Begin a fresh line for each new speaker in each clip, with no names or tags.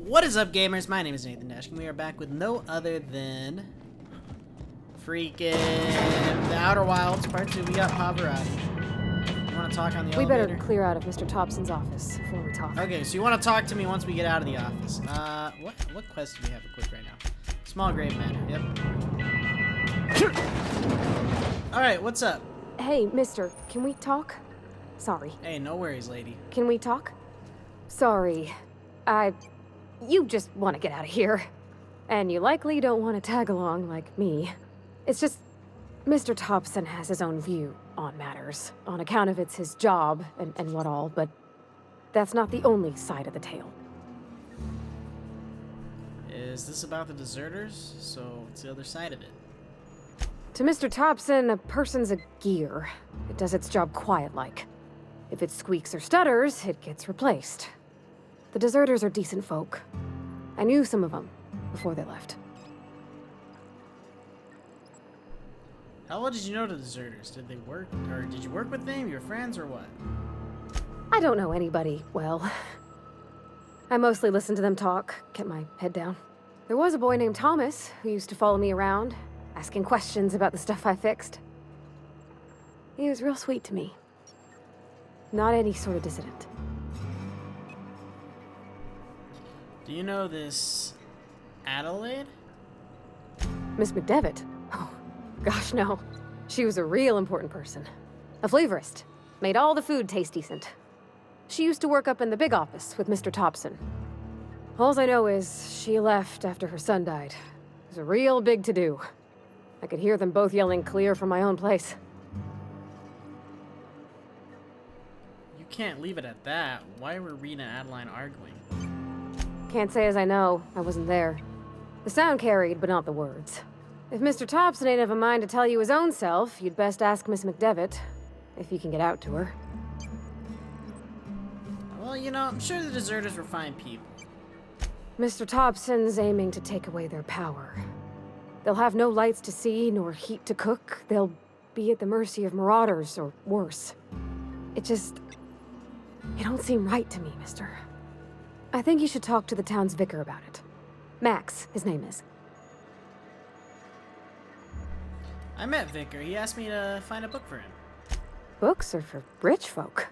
What is up, gamers? My name is Nathan Dash, and we are back with no other than freaking The Outer Wilds Part 2. We got Pavarotti. You want to talk on the
We
elevator?
better clear out of Mr. Thompson's office before we talk.
Okay, so you want to talk to me once we get out of the office. What quest do we have equipped right now? Small grave matter, yep. Alright, what's up?
Hey, mister, can we talk? Sorry.
Hey, no worries, lady.
Can we talk? Sorry. You just want to get out of here. And you likely don't want to tag along like me. It's just, Mr. Thompson has his own view on matters, on account of it's his job and what all, but that's not the only side of the tale.
Is this about the deserters? So, what's the other side of it?
To Mr. Thompson, a person's a gear. It does its job quiet-like. If it squeaks or stutters, it gets replaced. The deserters are decent folk. I knew some of them before they left.
How well did you know the deserters? Did they work, or did you work with them, your friends, or what?
I don't know anybody well. I mostly listened to them talk, kept my head down. There was a boy named Thomas who used to follow me around, asking questions about the stuff I fixed. He was real sweet to me. Not any sort of dissident.
Do you know this Adelaide?
Miss McDevitt? Oh, gosh, no. She was a real important person. A flavorist. Made all the food taste decent. She used to work up in the big office with Mr. Thompson. Alls I know is she left after her son died. It was a real big to-do. I could hear them both yelling clear from my own place.
You can't leave it at that. Why were Rena and Adeline arguing?
Can't say as I know. I wasn't there. The sound carried, but not the words. If Mr. Thompson ain't of a mind to tell you his own self, you'd best ask Miss McDevitt, if you can get out to her.
Well, you know, I'm sure the deserters were fine people.
Mr. Thompson's aiming to take away their power. They'll have no lights to see, nor heat to cook. They'll be at the mercy of marauders, or worse. It don't seem right to me, mister. I think you should talk to the town's vicar about it. Max, his name is.
I met Vicar. He asked me to find a book for him.
Books are for rich folk.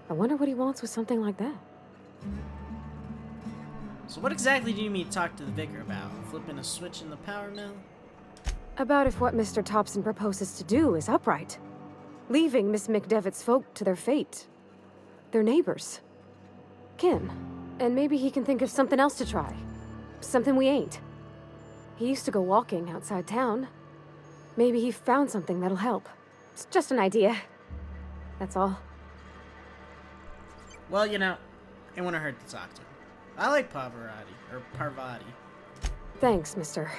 I wonder what he wants with something like that.
So what exactly do you mean talk to the Vicar about? Flipping a switch in the power mill?
About if what Mr. Thompson proposes to do is upright. Leaving Miss McDevitt's folk to their fate. Their neighbors. Kin. And maybe he can think of something else to try. Something we ain't. He used to go walking outside town. Maybe he found something that'll help. It's just an idea. That's all.
Well, you know, it wouldn't hurt to talk to him. I like Pavarotti, or Parvati.
Thanks, mister.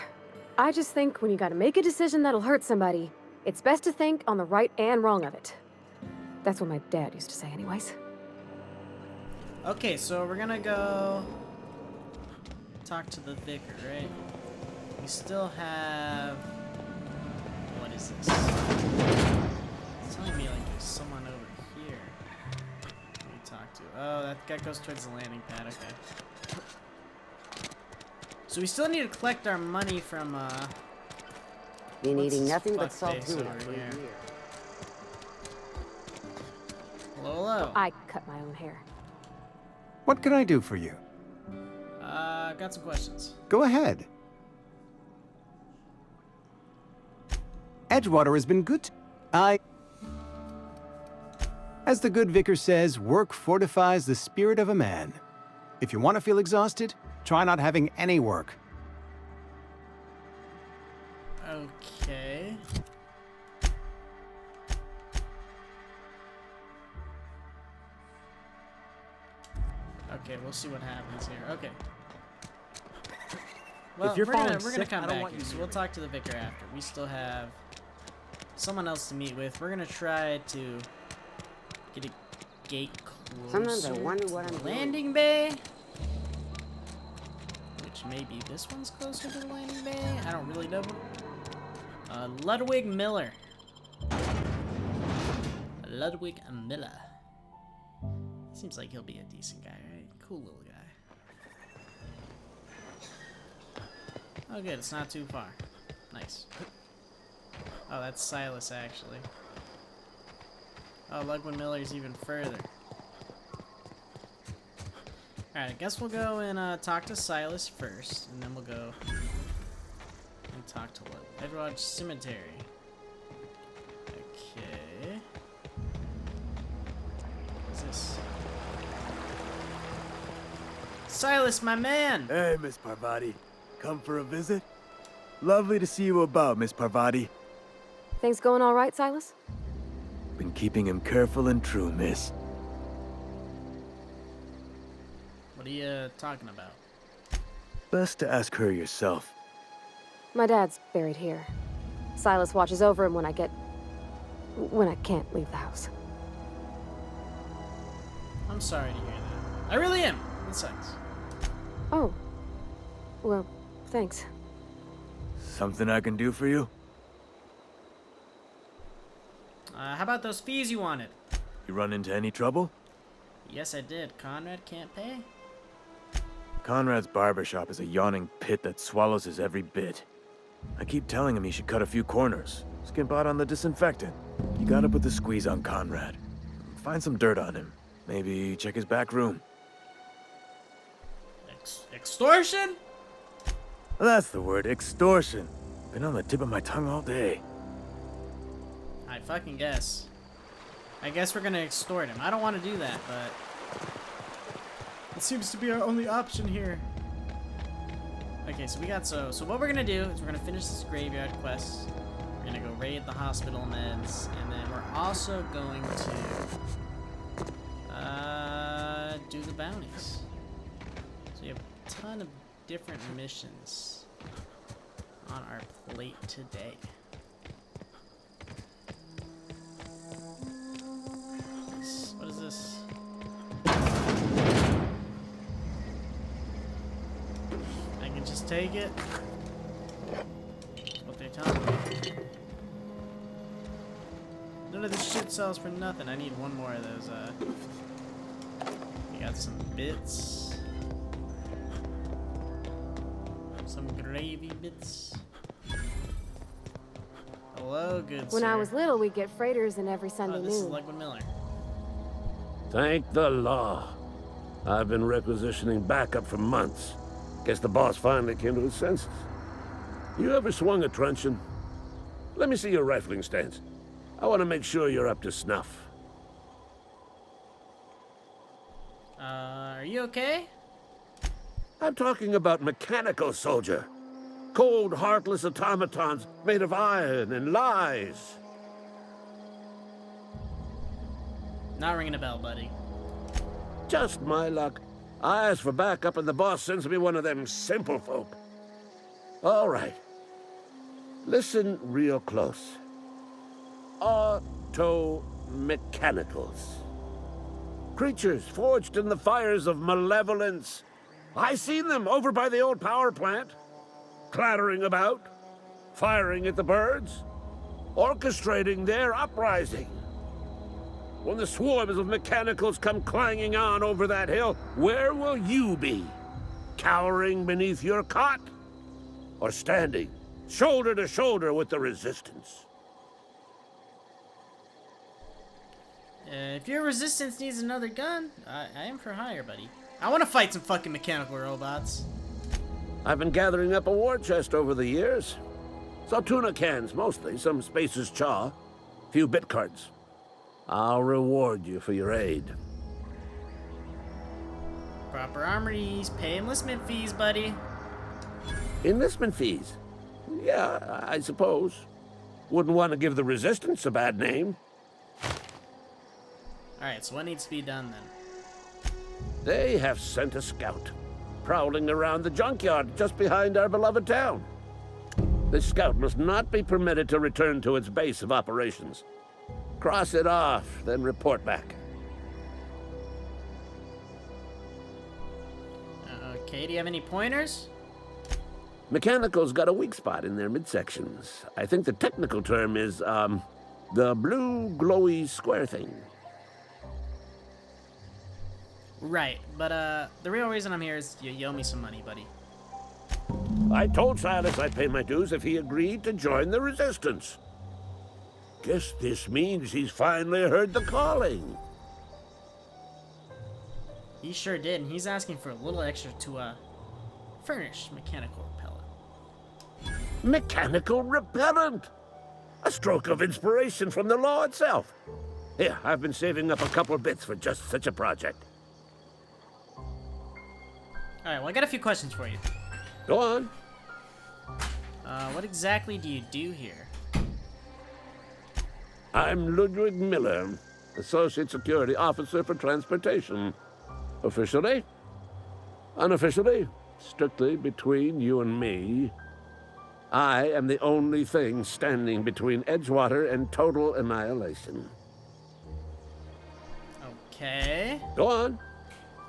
I just think when you gotta make a decision that'll hurt somebody, it's best to think on the right and wrong of it. That's what my dad used to say anyways.
Okay, so we're gonna go talk to the Vicar, right? We still have... What is this? It's telling me like there's someone over here. Let me talk to. Oh, that guy goes towards the landing pad, okay. So we still need to collect our money from,
Been
what's
eating
this
nothing but
fuckface
salt tuna
over
for a
here?
year.
Hello?
I cut my own hair.
What can I do for you?
Got some questions.
Go ahead. Edgewater has been good. As the good vicar says, work fortifies the spirit of a man. If you want to feel exhausted, try not having any work.
Okay. Okay, we'll see what happens here. Okay. Well,
If you're
we're gonna
falling sick,
come
I don't
back
want
here,
you
so
near
we'll
me.
talk to the Vicar after. We still have someone else to meet with. We're gonna try to get a gate closer
Sometimes I wonder what
to
I'm
the
doing.
landing bay. Which maybe this one's closer to the landing bay? I don't really know. Ludwig Miller. Ludwig Miller. Seems like he'll be a decent guy, right? Cool little guy. Oh, good. It's not too far. Nice. Oh, that's Silas, actually. Oh, Ludwig Miller's even further. Alright, I guess we'll go and talk to Silas first, and then we'll go and talk to what? Edward Cemetery. Okay. What's this? Silas, my man!
Hey, Miss Parvati. Come for a visit? Lovely to see you about, Miss Parvati.
Things going all right, Silas?
Been keeping him careful and true, miss.
What are you talking about?
Best to ask her yourself.
My dad's buried here. Silas watches over him when I can't leave the house.
I'm sorry to hear that. I really am. It sucks.
Oh. Well, thanks.
Something I can do for you?
How about those fees you wanted?
You run into any trouble?
Yes, I did. Conrad can't pay?
Conrad's barbershop is a yawning pit that swallows his every bit. I keep telling him he should cut a few corners. Skimp out on the disinfectant. You gotta put the squeeze on Conrad. Find some dirt on him. Maybe check his back room.
Extortion?
That's the word, extortion. Been on the tip of my tongue all day.
I fucking guess. I guess we're gonna extort him. I don't want to do that, but it seems to be our only option here. Okay, so we got so what we're gonna do is we're gonna finish this graveyard quest. We're gonna go raid the hospital meds, and then we're also going to do the bounties. So we have a ton of different missions on our plate today. What is this? I can just take it. What they're telling me. None of this shit sells for nothing. I need one more of those. We got some bits. Some gravy bits. Hello, good sir.
When I was little, we'd get freighters in every
Oh,
Sunday
this is
noon.
Ludwig Miller.
Thank the law. I've been requisitioning backup for months. Guess the boss finally came to his senses. You ever swung a truncheon? Let me see your rifling stance. I want to make sure you're up to snuff.
Are you okay?
I'm talking about mechanical soldier. Cold, heartless automatons made of iron and lies.
Not ringing a bell, buddy.
Just my luck. I ask for backup and the boss sends me one of them simple folk. All right. Listen real close. Auto-mechanicals. Creatures forged in the fires of malevolence. I seen them over by the old power plant. Clattering about, firing at the birds, orchestrating their uprising. When the swarms of mechanicals come clanging on over that hill, where will you be? Cowering beneath your cot? Or standing, shoulder to shoulder with the resistance?
If your resistance needs another gun, I am for hire, buddy. I want to fight some fucking mechanical robots.
I've been gathering up a war chest over the years. Saltuna cans, mostly, some Spacer's Chaw, few bit cards. I'll reward you for your aid.
Proper armories, pay enlistment fees, buddy.
Enlistment fees? Yeah, I suppose. Wouldn't want to give the Resistance a bad name.
Alright, so what needs to be done then?
They have sent a scout, prowling around the junkyard just behind our beloved town. This scout must not be permitted to return to its base of operations. Cross it off, then report back.
Okay, do you have any pointers?
Mechanical's got a weak spot in their midsections. I think the technical term is, the blue glowy square thing.
Right, but the real reason I'm here is you owe me some money, buddy.
I told Silas I'd pay my dues if he agreed to join the Resistance. Guess this means he's finally heard the calling.
He sure did, and he's asking for a little extra to furnish mechanical repellent.
Mechanical repellent! A stroke of inspiration from the law itself. Here, I've been saving up a couple bits for just such a project.
Alright, well I got a few questions for you.
Go on.
What exactly do you do here?
I'm Ludwig Miller, Associate Security Officer for Transportation. Officially, unofficially, strictly between you and me, I am the only thing standing between Edgewater and total annihilation.
Okay.
Go on.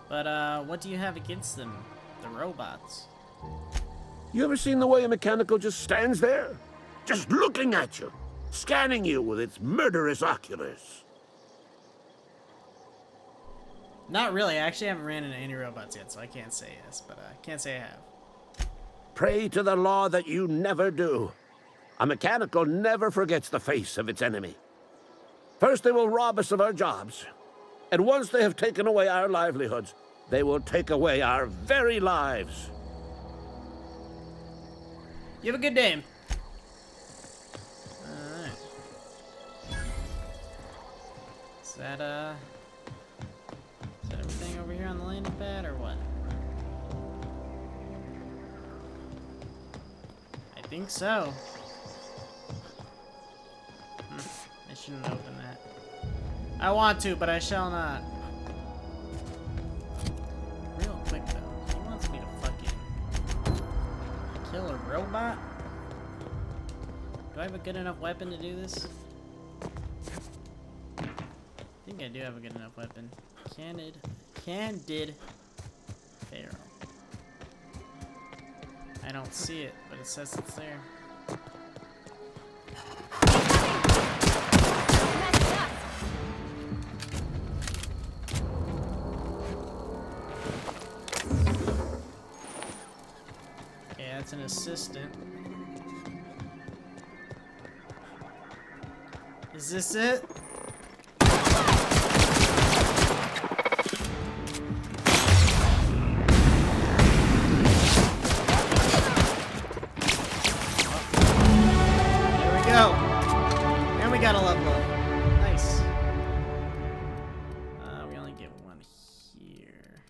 But, what do you have against them? The robots?
You ever seen the way a mechanical just stands there? Just looking at you, scanning you with its murderous oculars.
Not really. I actually haven't ran into any robots yet, so I can't say yes, but I can't say I have.
Pray to the law that you never do. A mechanical never forgets the face of its enemy. First, they will rob us of our jobs. And once they have taken away our livelihoods, they will take away our very lives.
You have a good day. Alright. Is that everything over here on the landing pad, or what? I think so. I shouldn't open that. I want to, but I shall not. Real quick, though. He wants me to fucking kill a robot? Do I have a good enough weapon to do this? I think I do have a good enough weapon. Candid Pharaoh. I don't see it, but it says it's there. Okay, that's an assistant. Is this it? And we got a level up. Nice. We only get one here.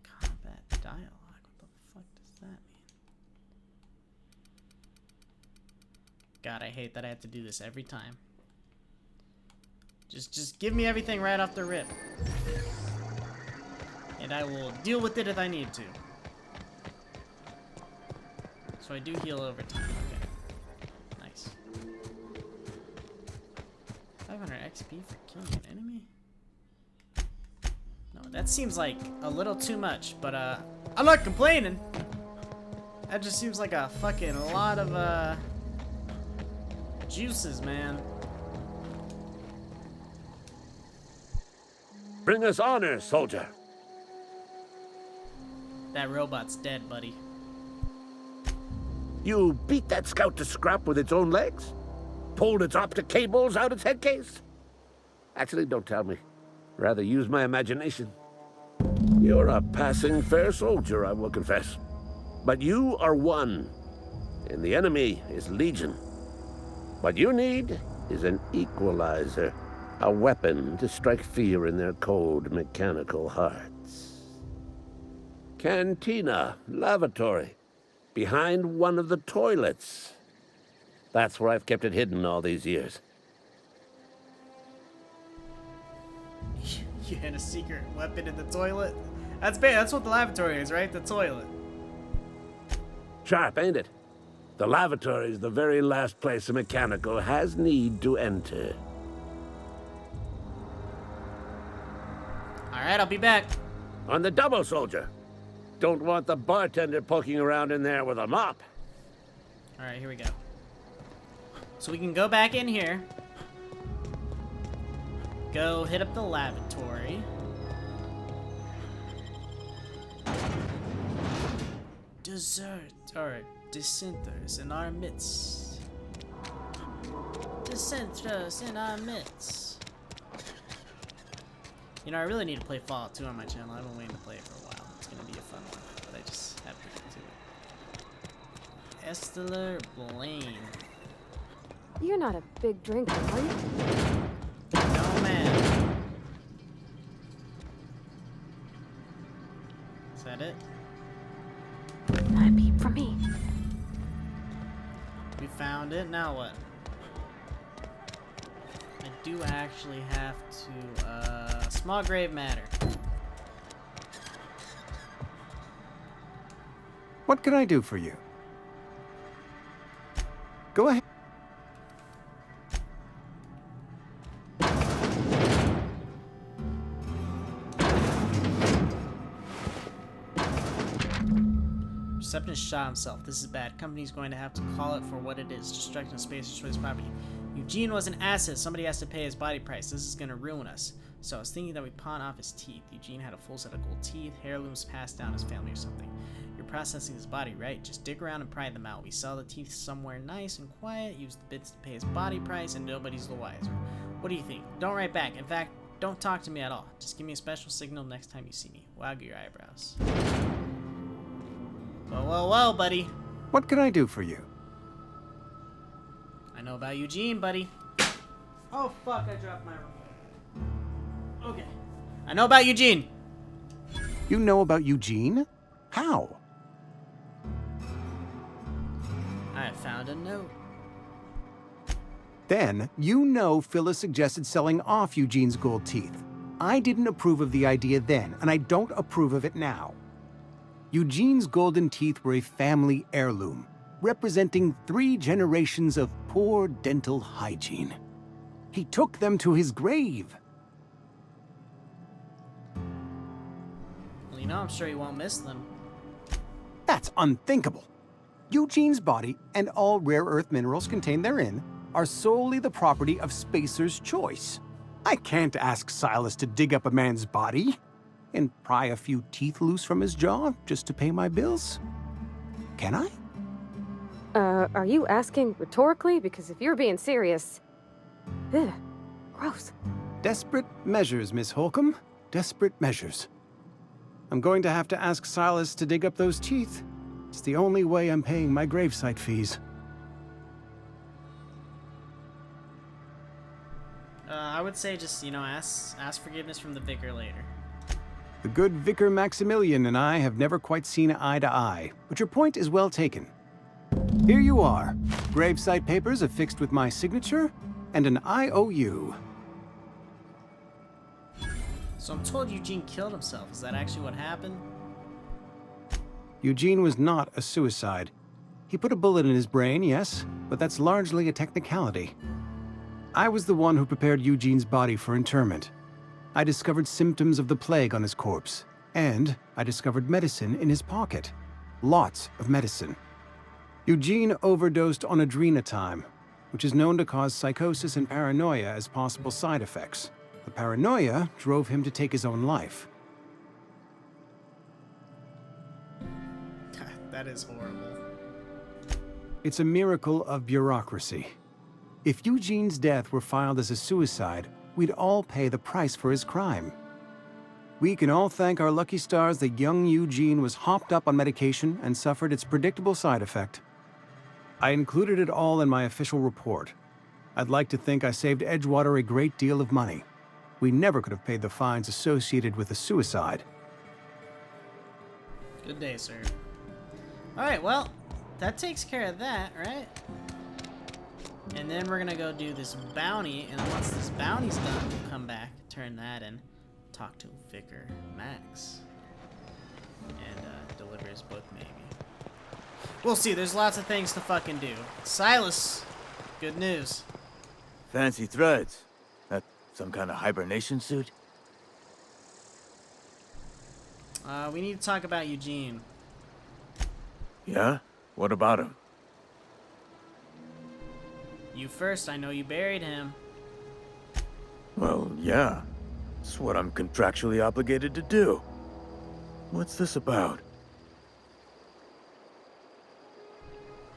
Combat dialogue. What the fuck does that mean? God, I hate that I have to do this every time. Just give me everything right off the rip. And I will deal with it if I need to. So I do heal over time. Okay. Nice. 500 XP for killing an enemy? No, that seems like a little too much, but I'm not complaining. That just seems like a fucking lot of juices, man.
Bring us honor, soldier.
That robot's dead, buddy.
You beat that scout to scrap with its own legs? Pulled its optic cables out its head case? Actually, don't tell me. Rather use my imagination. You're a passing fair soldier, I will confess. But you are one, and the enemy is legion. What you need is an equalizer, a weapon to strike fear in their cold mechanical hearts. Cantina, lavatory, behind one of the toilets. That's where I've kept it hidden all these years.
You had a secret weapon in the toilet? That's bad. That's what the lavatory is, right? The toilet.
Sharp, ain't it? The lavatory is the very last place a mechanical has need to enter.
Alright, I'll be back.
On the double, soldier. Don't want the bartender poking around in there with a mop.
Alright, here we go. So we can go back in here. go hit up the lavatory. Dissenters in our midst. Dissenters in our midst. You know, I really need to play Fallout 2 on my channel. I've been waiting to play it for a while. It's gonna be a fun one, but I just have to get to it. Esteller Blaine.
You're not a big drinker, are you?
No, man. Is that it?
Not a peep from me.
We found it. Now what? I do actually have to, small grave matter.
What can I do for you? Go ahead.
Receptionist shot himself. This is bad. Company's going to have to call it for what it is. Destruction of space destroys property. Eugene was an asset. Somebody has to pay his body price. This is going to ruin us. So I was thinking that we pawn off his teeth. Eugene had a full set of gold teeth, heirlooms passed down his family or something. You're processing his body, right? Just dig around and pry them out. We sell the teeth somewhere nice and quiet, use the bits to pay his body price, and nobody's the wiser. What do you think? Don't write back. In fact, don't talk to me at all. Just give me a special signal next time you see me. Wag your eyebrows. Whoa, whoa, whoa, buddy.
What can I do for you?
I know about Eugene, buddy. Oh, fuck, I dropped my remote. Okay. I know about Eugene.
You know about Eugene? How?
I found a note.
Then, you know Phyllis suggested selling off Eugene's gold teeth. I didn't approve of the idea then, and I don't approve of it now. Eugene's golden teeth were a family heirloom, representing 3 generations of poor dental hygiene. He took them to his grave.
Well, you know, I'm sure he won't miss them.
That's unthinkable. Eugene's body and all rare earth minerals contained therein are solely the property of Spacer's choice. I can't ask Silas to dig up a man's body and pry a few teeth loose from his jaw just to pay my bills. Can I?
Are you asking rhetorically? Because if you're being serious... Ugh, gross.
Desperate measures, Miss Holcomb. Desperate measures. I'm going to have to ask Silas to dig up those teeth. It's the only way I'm paying my gravesite fees.
I would say just, you know, ask forgiveness from the vicar later.
The good Vicar Maximilian and I have never quite seen eye to eye, but your point is well taken. Here you are. Gravesite papers affixed with my signature and an IOU.
So I'm told Eugene killed himself. Is that actually what happened?
Eugene was not a suicide. He put a bullet in his brain, yes, but that's largely a technicality. I was the one who prepared Eugene's body for interment. I discovered symptoms of the plague on his corpse, and I discovered medicine in his pocket. Lots of medicine. Eugene overdosed on adrenatime, which is known to cause psychosis and paranoia as possible side effects. The paranoia drove him to take his own life.
That is horrible.
It's a miracle of bureaucracy. If Eugene's death were filed as a suicide, we'd all pay the price for his crime. We can all thank our lucky stars that young Eugene was hopped up on medication and suffered its predictable side effect. I included it all in my official report. I'd like to think I saved Edgewater a great deal of money. We never could have paid the fines associated with a suicide.
Good day, sir. Alright, well, that takes care of that, right? And then we're gonna go do this bounty, and once this bounty's done, we'll come back, turn that in, talk to Vicar Max, and deliver his book, maybe. We'll see, there's lots of things to fucking do. Silas, good news.
Fancy threads. That some kind of hibernation suit?
We need to talk about Eugene.
Yeah? What about him?
You first, I know you buried him.
Well, yeah. It's what I'm contractually obligated to do. What's this about?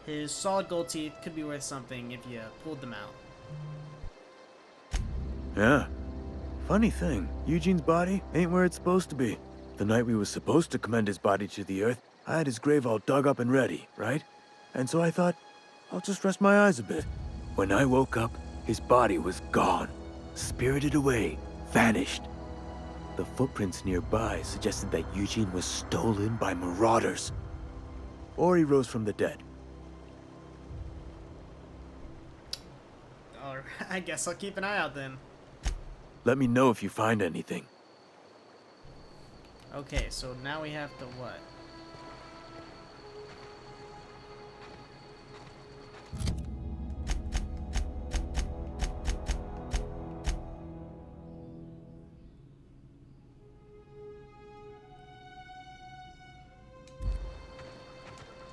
His solid gold teeth could be worth something if you pulled them out.
Yeah. Funny thing, Eugene's body ain't where it's supposed to be. The night we was supposed to commend his body to the earth, I had his grave all dug up and ready, right? And so I thought, I'll just rest my eyes a bit. When I woke up, his body was gone. Spirited away, vanished. The footprints nearby suggested that Eugene was stolen by marauders. Or he rose from the dead.
Alright, I guess I'll keep an eye out then.
Let me know if you find anything.
Okay, so now we have to what?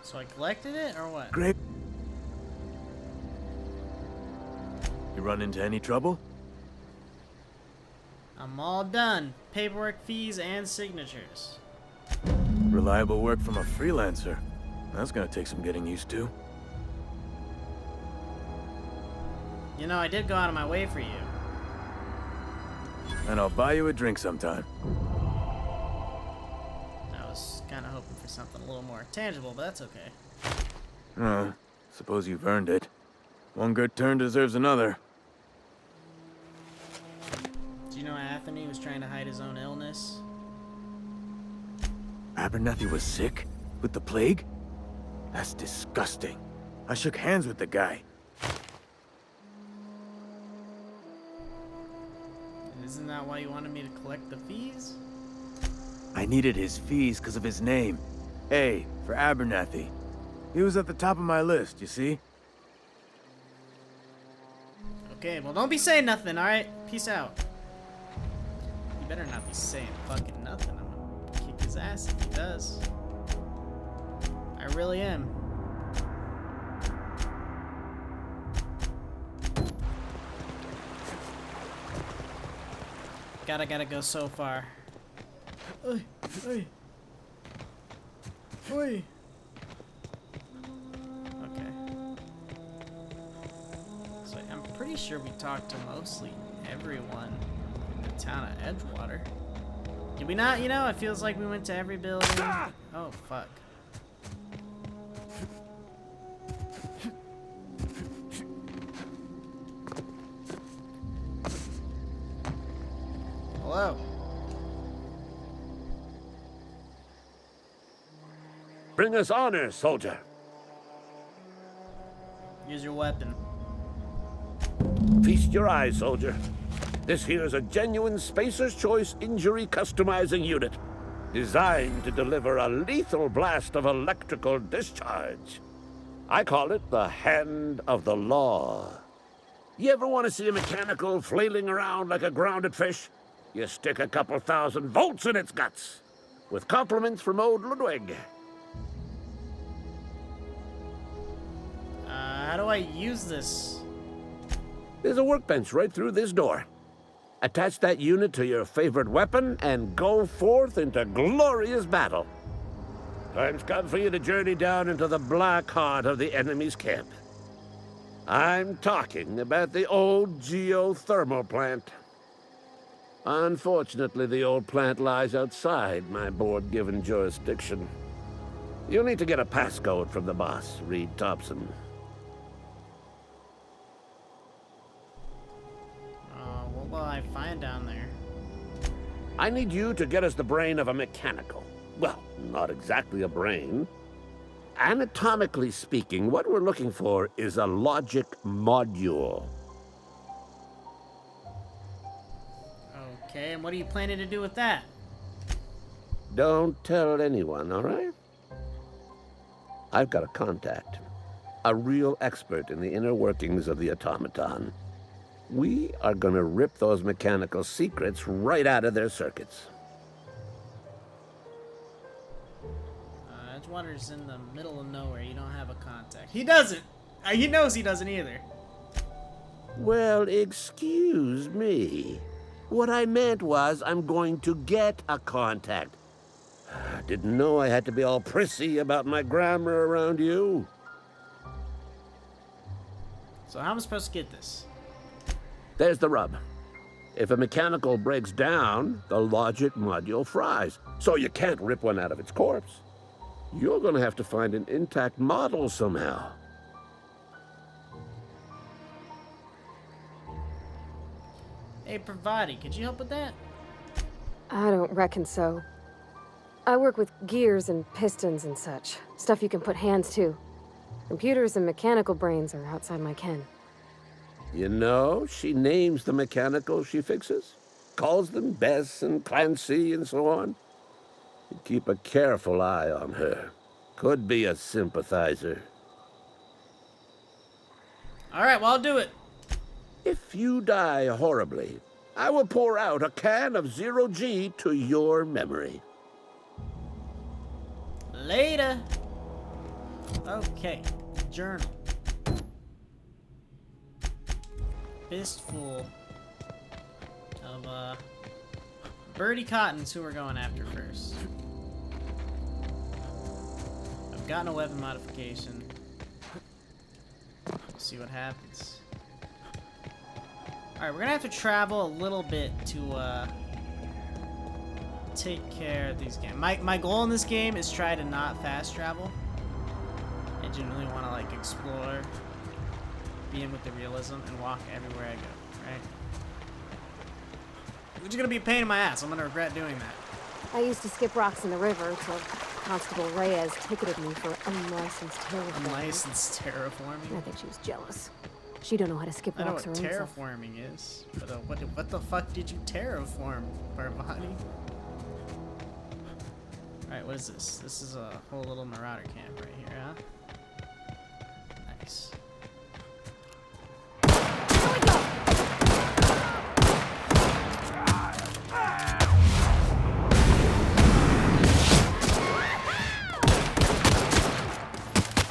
So I collected it, or what?
Great. You run into any trouble?
I'm all done. Paperwork, fees, and signatures.
Reliable work from a freelancer. That's gonna take some getting used to.
You know, I did go out of my way for you.
And I'll buy you a drink sometime.
I was kind of hoping for something a little more tangible, but that's okay.
Suppose you've earned it. One good turn deserves another.
Do you know Anthony was trying to hide his own illness?
Abernathy was sick? With the plague? That's disgusting. I shook hands with the guy.
Isn't that why you wanted me to collect the fees?
I needed his fees because of his name. A for Abernathy. He was at the top of my list, you see?
Okay, well don't be saying nothing, alright? Peace out. You better not be saying fucking nothing. I'm gonna kick his ass if he does. I really am. Gotta go so far. Oi, oi. Oi. Okay. So I'm pretty sure we talked to mostly everyone in the town of Edgewater. Did we not? You know, it feels like we went to every building. Oh, fuck. Hello.
Bring us honor, soldier.
Use your weapon.
Feast your eyes, soldier. This here's a genuine Spacer's Choice injury customizing unit, designed to deliver a lethal blast of electrical discharge. I call it the Hand of the Law. You ever want to see a mechanical flailing around like a grounded fish? You stick a couple thousand volts in its guts. With compliments from old Ludwig.
How do I use this?
There's a workbench right through this door. Attach that unit to your favorite weapon and go forth into glorious battle. Time's come for you to journey down into the black heart of the enemy's camp. I'm talking about the old geothermal plant. Unfortunately, the old plant lies outside my board-given jurisdiction. You'll need to get a passcode from the boss, Reed Thompson.
What will I find down there?
I need you to get us the brain of a mechanical. Well, not exactly a brain. Anatomically speaking, what we're looking for is a logic module.
Okay, and what are you planning to do with that?
Don't tell anyone, all right? I've got a contact. A real expert in the inner workings of the automaton. We are gonna rip those mechanical secrets right out of their circuits.
Edgewater's in the middle of nowhere. You don't have a contact. He doesn't! He knows he doesn't either.
Well, excuse me. What I meant was I'm going to get a contact. I didn't know I had to be all prissy about my grammar around you.
So how am I supposed to get this?
There's the rub. If a mechanical breaks down, the logic module fries, so you can't rip one out of its corpse. You're gonna have to find an intact model somehow.
Hey, Pravati, could you help with that?
I don't reckon so. I work with gears and pistons and such. Stuff you can put hands to. Computers and mechanical brains are outside my ken.
You know, she names the mechanicals she fixes. Calls them Bess and Clancy and so on. You keep a careful eye on her. Could be a sympathizer.
Alright, well, I'll do it.
If you die horribly, I will pour out a can of Zero-G to your memory.
Later. Okay, journal. Fistful of Birdie Cotton's who we're going after first. I've gotten a weapon modification. We'll see what happens. Alright, we're gonna have to travel a little bit to take care of these games. My goal in this game is try to not fast travel. I genuinely want to like explore, be in with the realism, and walk everywhere I go, right? Which is gonna be a pain in my ass. I'm gonna regret doing that.
I used to skip rocks in the river till Constable Reyes ticketed me for unlicensed terraforming.
Unlicensed terraforming?
I think she was jealous. She don't know how to skip
I know
rocks
what
her own self.
terraforming is, but what the fuck did you terraform, Parvati? Alright, what is this? This is a whole little marauder camp right here, huh? Nice.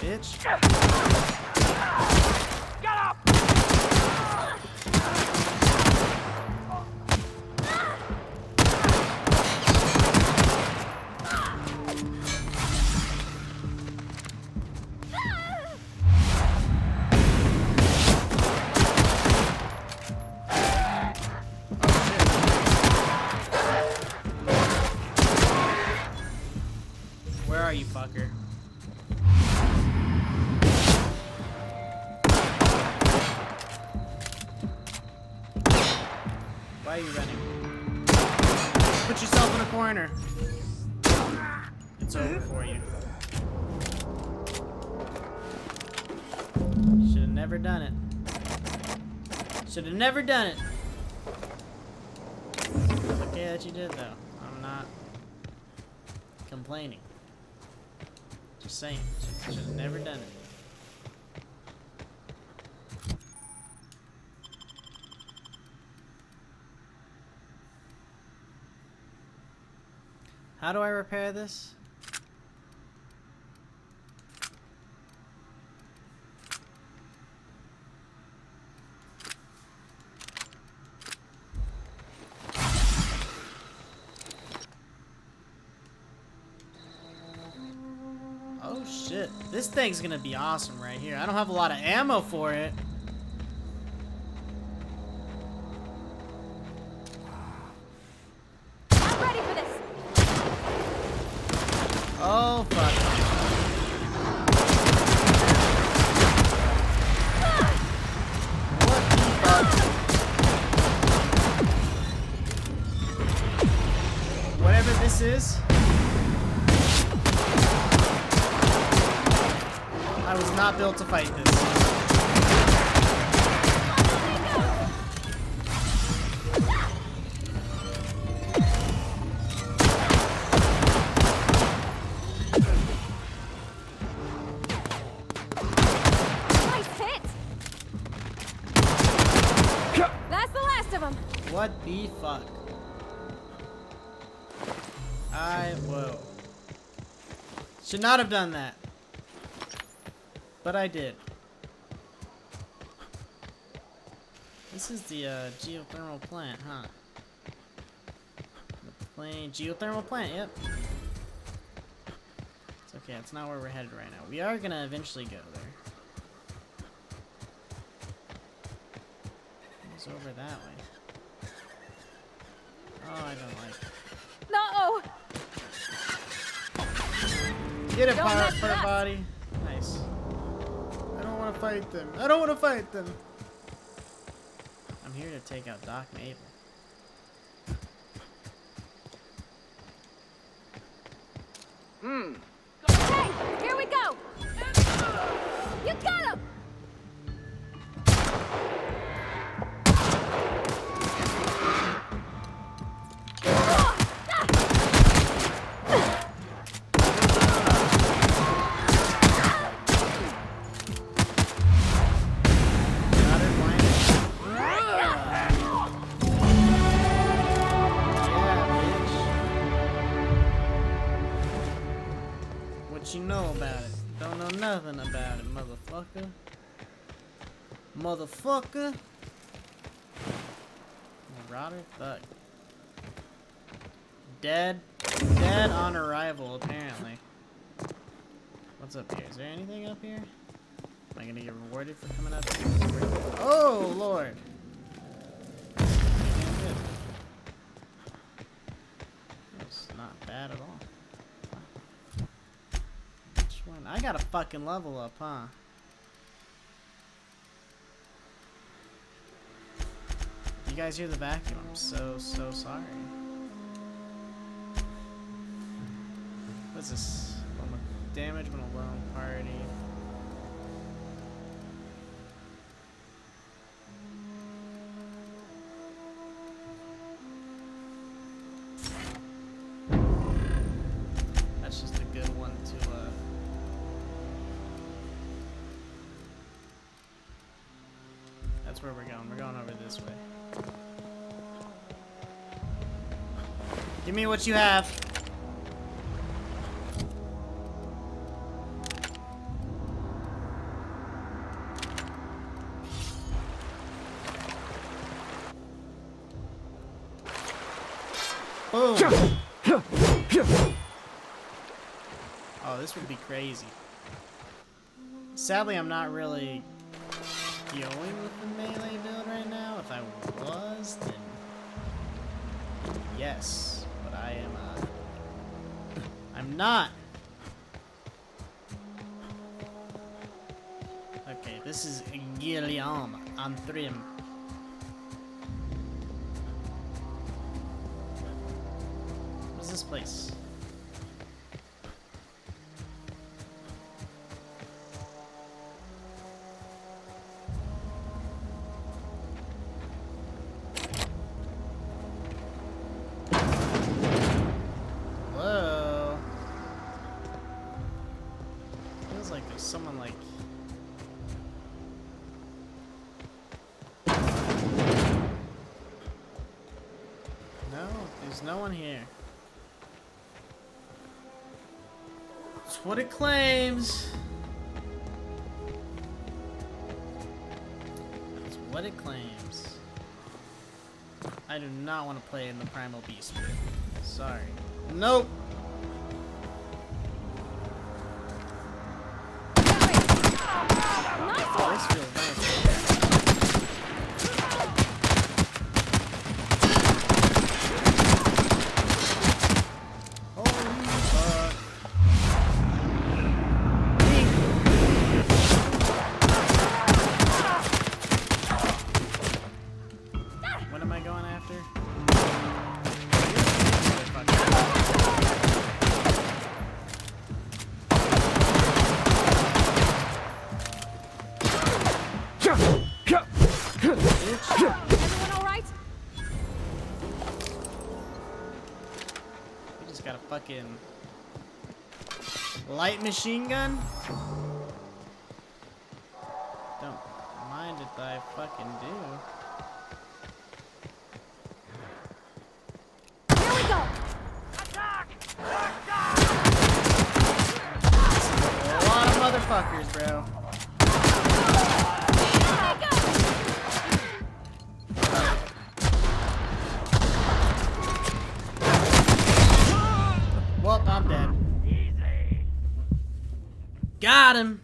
Bitch.
Get up!
Where are you, fucker? Why are you running? Put yourself in a corner. It's over for you. Should have never done it. Should have never done it. It's okay that you did, though. I'm not complaining. Just saying. Should have never done it. How do I repair this? Oh shit. This thing's gonna be awesome right here. I don't have a lot of ammo for it.
I'm ready for this!
Oh fuck. What the fuck? Whatever this is, I was not built to fight this.
Nice hit! That's the last of them!
What the fuck? Whoa. Should not have done that. But I did. This is the geothermal plant, huh? The plane, geothermal plant, yep. It's okay, it's not where we're headed right now. We are gonna eventually go there. It's over that way. Oh, I don't like it.
No!
Get it,
Don't
pirate
mess
fur
with us.
body. Nice. I don't want to fight them. I don't want to fight them. I'm here to take out Doc Mabel.
Hey! Here we go! You got him!
Got her blinded. Yeah, bitch. What you know about it? Don't know nothing about it, motherfucker. Motherfucker. Roderick Thug. Dead. Dead on arrival, apparently. What's up here? Is there anything up here? Am I gonna get rewarded for coming up here? Oh, Lord. That's not bad at all. Which one? I gotta fucking level up, huh? You guys hear the vacuum? I'm so sorry. What's this? Damage when alone party. That's just a good one to that's where we're going. We're going over this way. Give me what you have. Boom. Oh, this would be crazy. Sadly, I'm not really going with the melee build right now. If I was, then yes. But I am, I'm not. Okay, this is Guillaume Antrim. What's this place? Whoa. Feels like there's someone like... No, there's no one here. It's what it claims. That's what it claims. I do not want to play in the Primal Beast Spirit. Sorry. Nope. Oh, this feels nice. Holy fuck. What am I going after?
Everyone all right?
We just got a fucking light machine gun? Don't mind if I fucking do.
Here we go!
A lot of motherfuckers, bro.
Here we go!
Got him.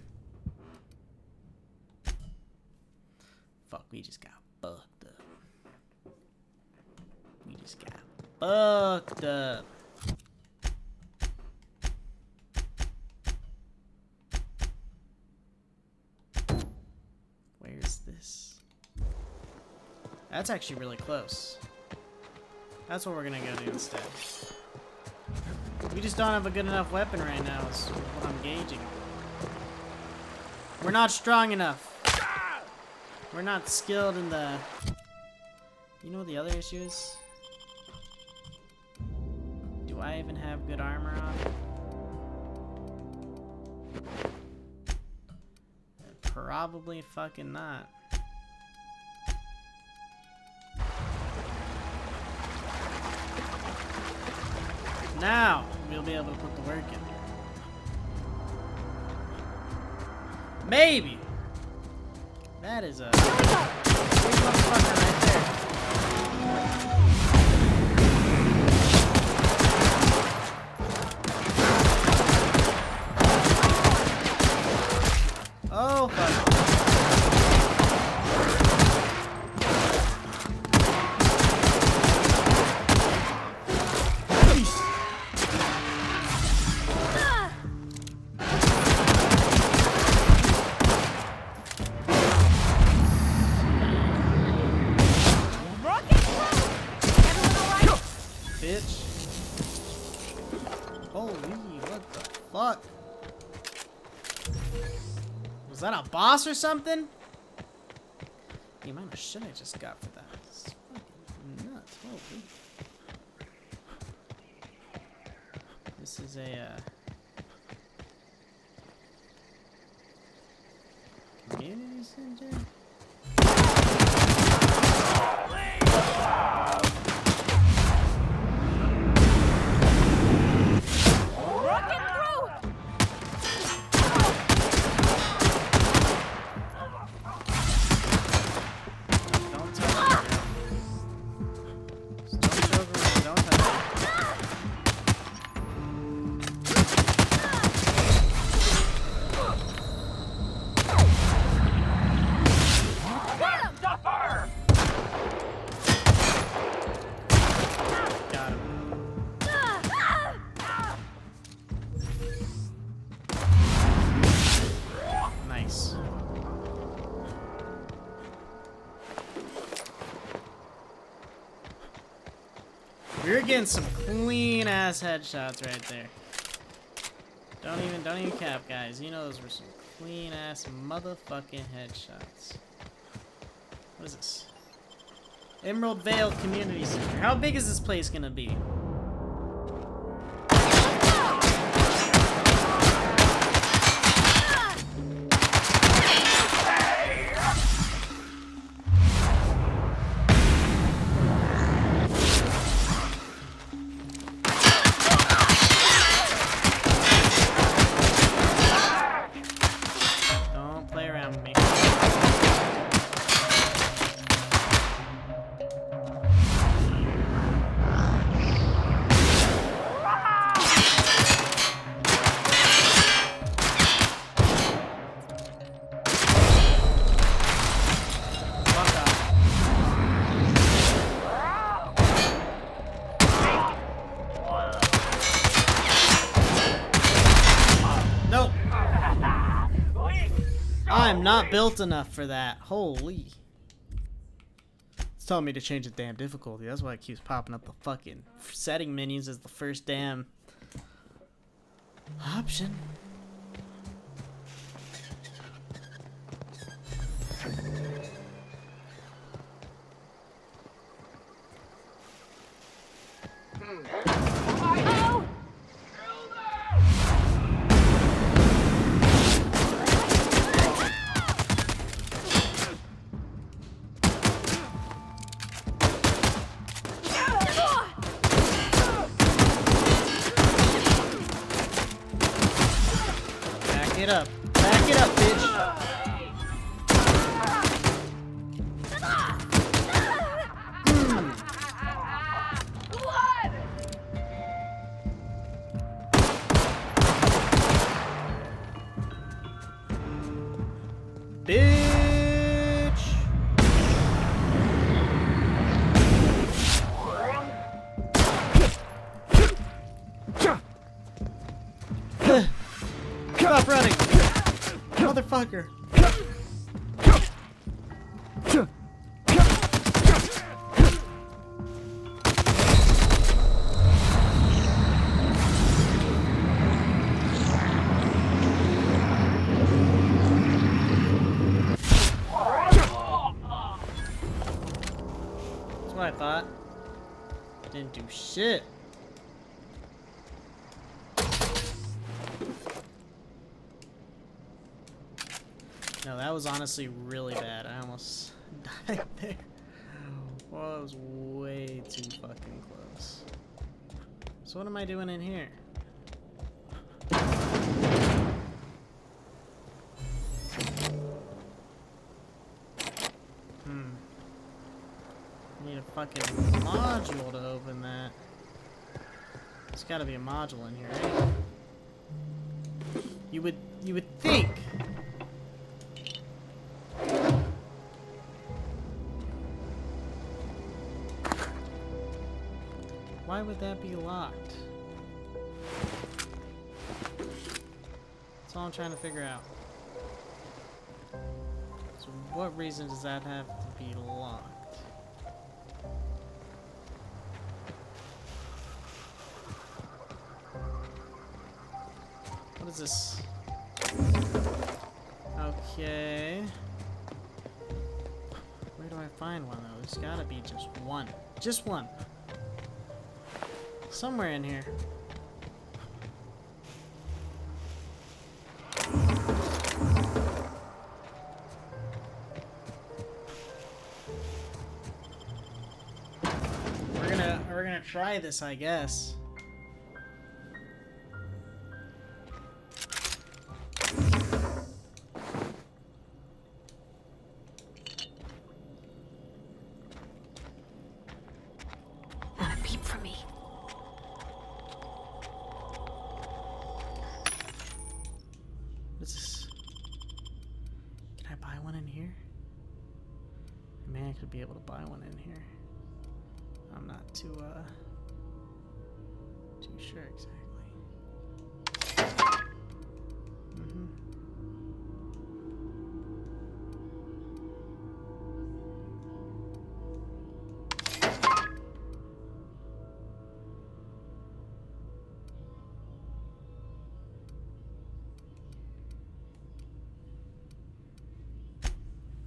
Fuck, we just got fucked up. We just got fucked up. Where's this? That's actually really close. That's what we're gonna go do instead. We just don't have a good enough weapon right now, is what I'm gauging. We're not strong enough. We're not skilled in the... You know what the other issue is? Do I even have good armor on? Probably fucking not. Now, we'll be able to put the work in. Maybe! That is a big motherfucker right there. Oh, fuck. Bitch. Holy, what the fuck? Was that a boss or something? The amount of shit I just got for that is fucking nuts. Holy. This is a, community center? We're getting some clean ass headshots right there. Don't even cap, guys. You know those were some clean ass motherfucking headshots. What is this? Emerald Vale Community Center. How big is this place gonna be? I'm not built enough for that. Holy. It's telling me to change the damn difficulty. That's why it keeps popping up the fucking setting menus as the first damn option. Back it up, bitch. bitch! Stop running! Motherfucker! That's what I thought. Didn't do shit. No, that was honestly really bad. I almost died there. Well, it was way too fucking close. So what am I doing in here? I need a fucking module to open that. There's gotta be a module in here, right? You would think. Why would that be locked? That's all I'm trying to figure out. So what reason does that have to be locked? What is this? Okay. Where do I find one though? There's gotta be just one. Just one. Somewhere in here. We're gonna try this, I guess.
Not a peep from me.
What is this? Can I buy one in here? Maybe I could be able to buy one in here. I'm not too sure exactly.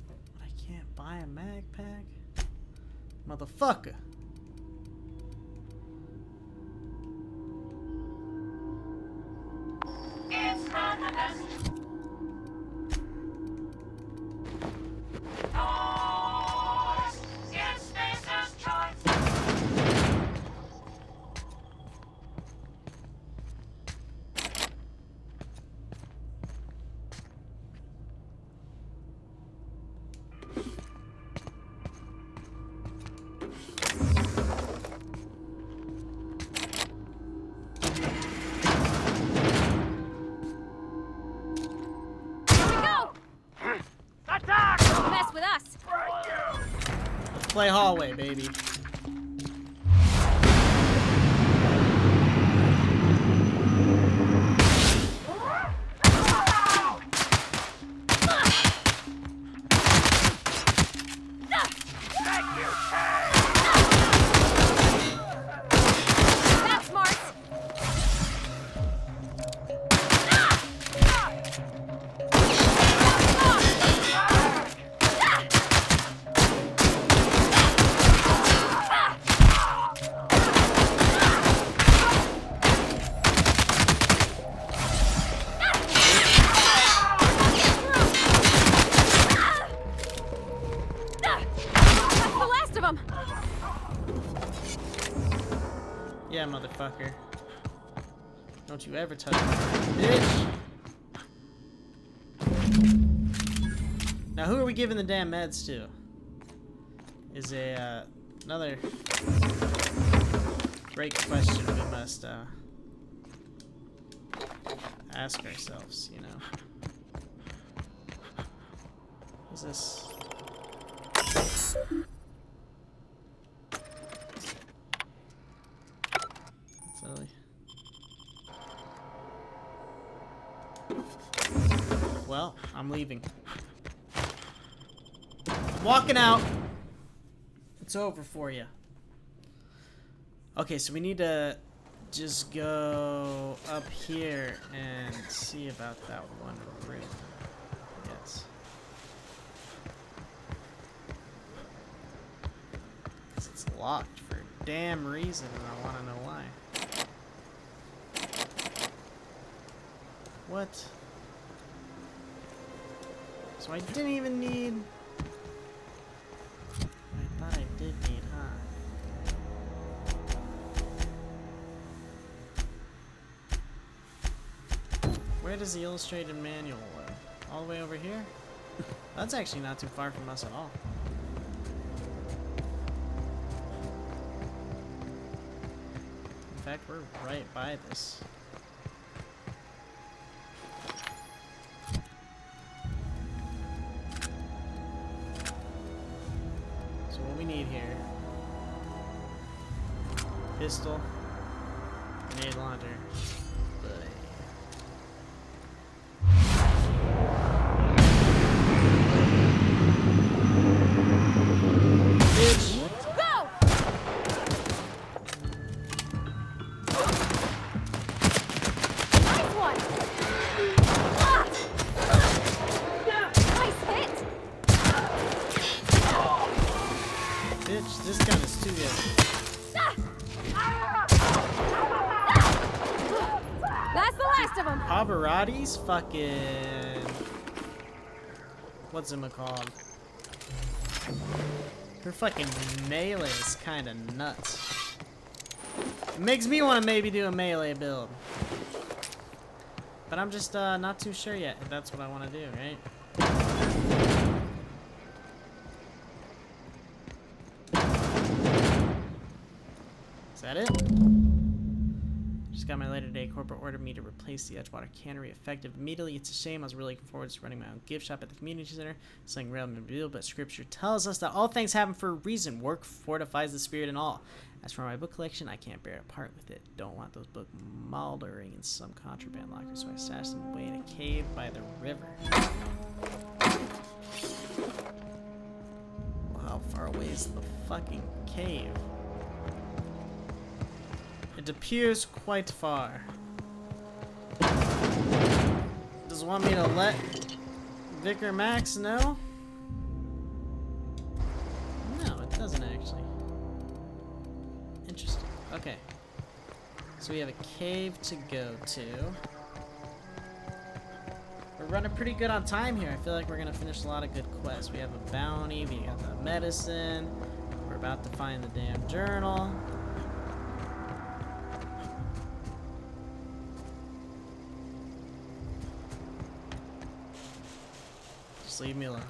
But I can't buy a mag pack? Motherfucker!
Mess with us.
Let's play hallway, baby.
That's smart.
Yeah, motherfucker. Don't you ever touch me, bitch! Now, who are we giving the damn meds to? Is another great question we must ask ourselves, you know. What's this? Silly. Well, I'm leaving. I'm walking out. It's over for you. Okay, so we need to just go up here and see about that one room. Yes. 'Cause it's locked for a damn reason, and I want to know why. What? So I didn't even need... I thought I did need, huh? Where does the illustrated manual live? All the way over here? That's actually not too far from us at all. In fact, we're right by this. So what we need here: pistol, grenade launcher. This gun is too good.
That's the last of them.
Pavarotti's fucking... What's it called? Her fucking melee is kind of nuts. It makes me want to maybe do a melee build. But I'm just not too sure yet if that's what I want to do, right? Is that it? Just got my later day corporate ordered me to replace the Edgewater cannery effective immediately. It's a shame. I was really looking forward to running my own gift shop at the community center, selling real material, but scripture tells us that all things happen for a reason. Work fortifies the spirit and all. As for my book collection, I can't bear to part with it. Don't want those books moldering in some contraband locker, so I stashed them away in a cave by the river. Well, how far away is the fucking cave? It appears quite far. Does it want me to let Vicar Max know? No, it doesn't actually. Interesting. Okay. So we have a cave to go to. We're running pretty good on time here. I feel like we're gonna finish a lot of good quests. We have a bounty, we got the medicine. We're about to find the damn journal. Just leave me alone.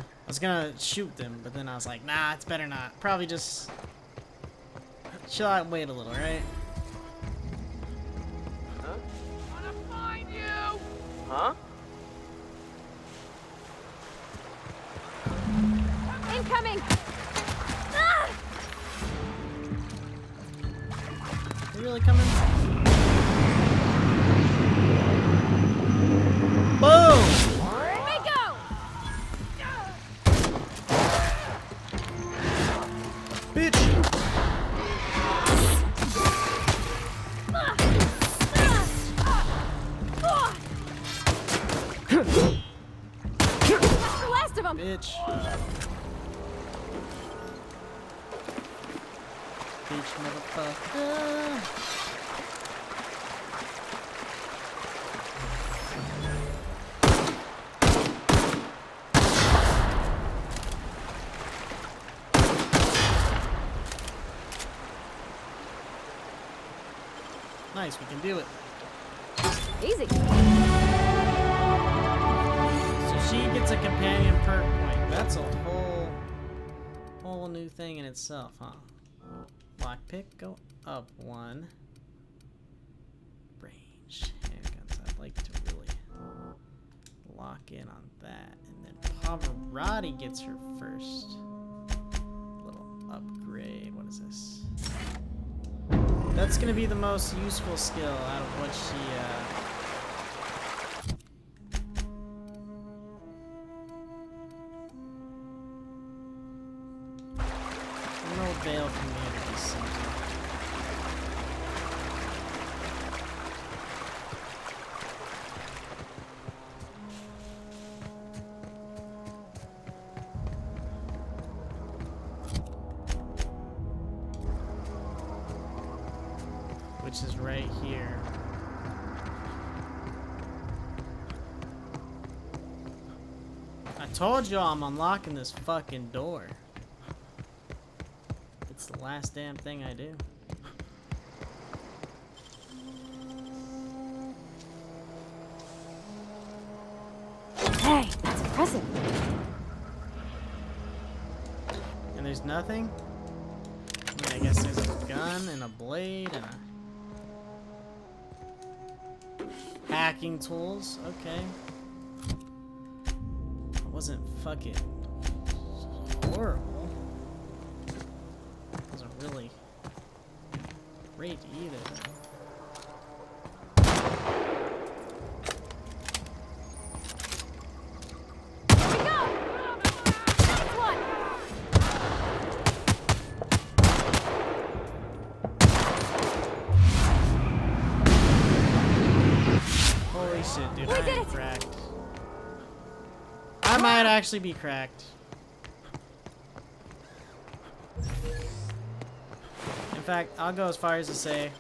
I was gonna shoot them, but then I was like, nah, it's better not. Probably just chill out and wait a little, right?
Huh? Wanna find you! Huh?
Incoming! Ah!
They really coming? Boom!
Here we go!
Bitch!
That's the last of them.
Bitch. Bitch, motherfucker. Nice, we can do it.
Easy.
So she gets a companion perk point. That's a whole new thing in itself, huh? Lockpick, go up one. Range handguns. I'd like to really lock in on that and then Pavarotti gets her first little upgrade. What is this? That's gonna be the most useful skill out of what she, Emerald Vale Community Center. Which is right here. I told y'all I'm unlocking this fucking door. It's the last damn thing I do.
Hey, that's impressive.
And there's nothing? I mean, I guess there's a gun and a blade and a... hacking tools, okay. It wasn't fucking horrible. It wasn't really great either, though. Holy shit, dude, I am cracked. I might actually be cracked. In fact, I'll go as far as to say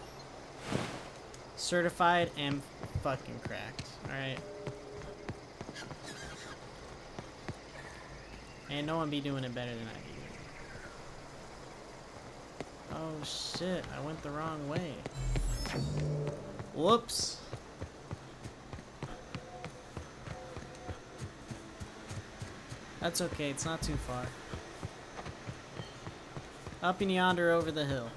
certified and fucking cracked. Alright. Ain't no one be doing it better than I do. Oh shit, I went the wrong way. Whoops. That's okay, it's not too far. Up and yonder over the hill.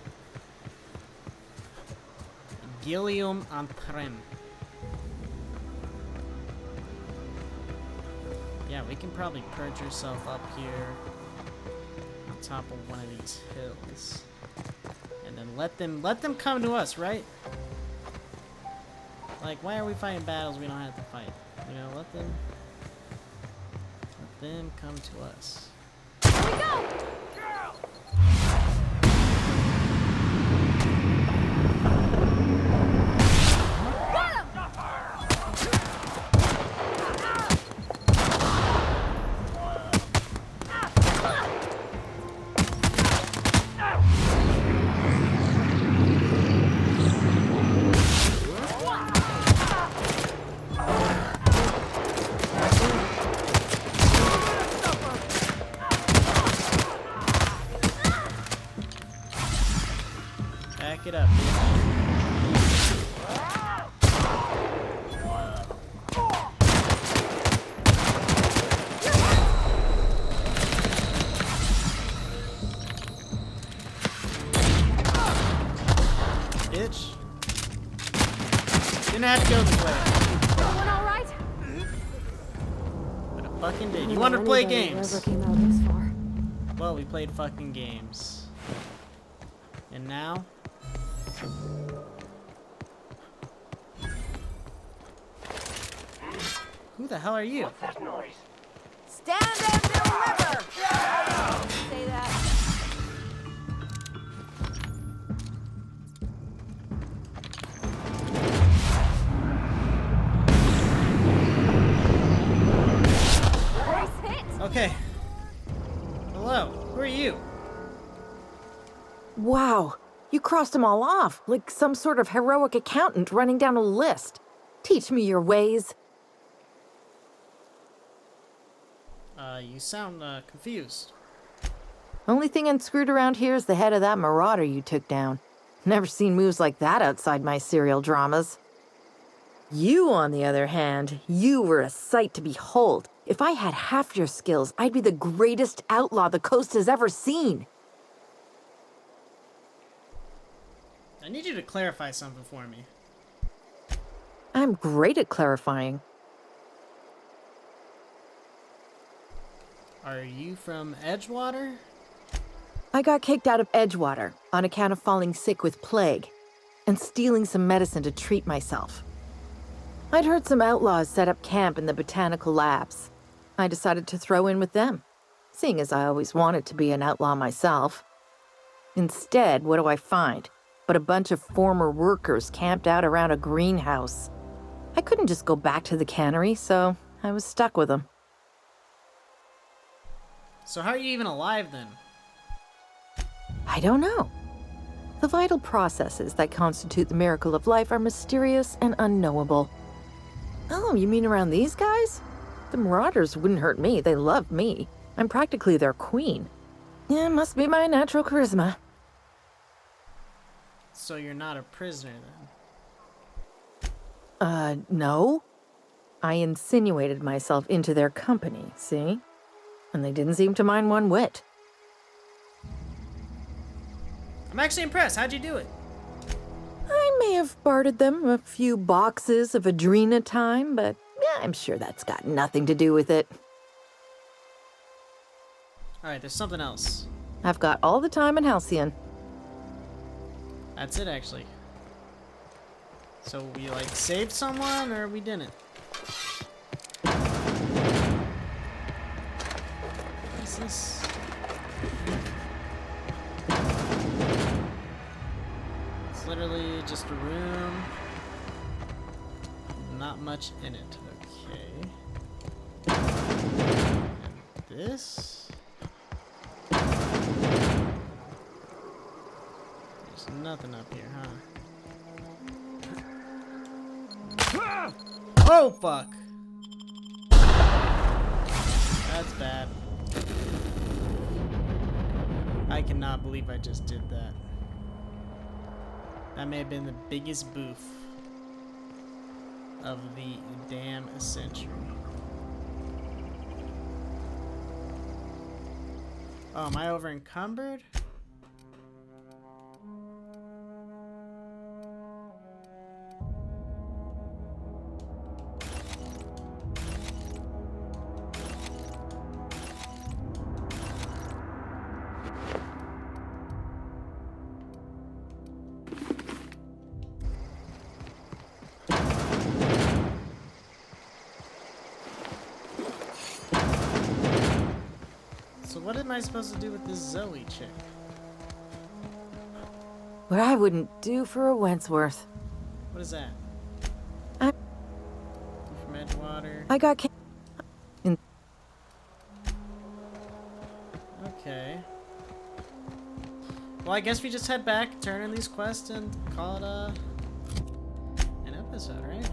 Gilliam Amprem. Yeah, we can probably perch ourselves up here on top of one of these hills. And then let them come to us, right? Like, why are we fighting battles we don't have to fight? You know, let them come to us.
Here we go!
Back it up, bitch. Bitch. Didn't have to go this way.
Everyone all right?
But I fucking did. You want to play games?
Ever came out this far.
Well, we played fucking games. And now? Who the hell are you?
What's that noise?
Stand and deliver! Say that.
Nice hit!
Okay. Hello. Who are you?
Wow, you crossed them all off, like some sort of heroic accountant running down a list. Teach me your ways.
You sound, confused.
Only thing unscrewed around here is the head of that marauder you took down. Never seen moves like that outside my serial dramas. You, on the other hand, you were a sight to behold. If I had half your skills, I'd be the greatest outlaw the coast has ever seen.
I need you to clarify something for me.
I'm great at clarifying.
Are you from Edgewater?
I got kicked out of Edgewater on account of falling sick with plague and stealing some medicine to treat myself. I'd heard some outlaws set up camp in the botanical labs. I decided to throw in with them, seeing as I always wanted to be an outlaw myself. Instead, what do I find but a bunch of former workers camped out around a greenhouse? I couldn't just go back to the cannery, so I was stuck with them.
So how are you even alive then?
I don't know. The vital processes that constitute the miracle of life are mysterious and unknowable. Oh, you mean around these guys? The Marauders wouldn't hurt me. They love me. I'm practically their queen. Yeah, it must be my natural charisma.
So you're not a prisoner then?
No. I insinuated myself into their company, see? And they didn't seem to mind one whit.
I'm actually impressed. How'd you do it?
I may have bartered them a few boxes of Adrena time, but yeah, I'm sure that's got nothing to do with it.
Alright, there's something else.
I've got all the time in Halcyon.
That's it, actually. So we, like, saved someone, or we didn't? What is this? It's literally just a room. Not much in it. Okay. And this? There's nothing up here, huh? Oh, fuck! That's bad. I cannot believe I just did that. That may have been the biggest boof of the damn century. Oh, am I over encumbered? So what am I supposed to do with this Zoe chick?
What I wouldn't do for a Wentworth.
What is that?
I-
From Edgewater.
I got kicked.
Okay. Well, I guess we just head back, turn in these quests, and call it an episode, right?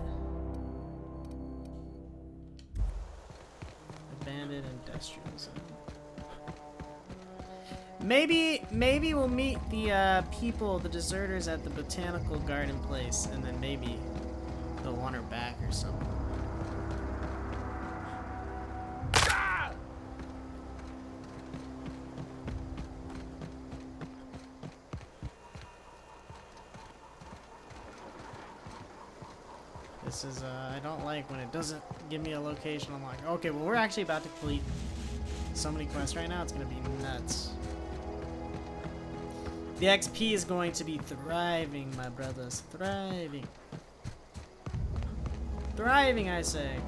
Abandoned industrial zone. Maybe we'll meet the people, the deserters at the botanical garden place, and then maybe they'll want her back or something. This is, I don't like when it doesn't give me a location. I'm like, okay, well, we're actually about to complete so many quests right now, it's gonna be nuts. The XP is going to be thriving, my brothers. Thriving. Thriving, I say.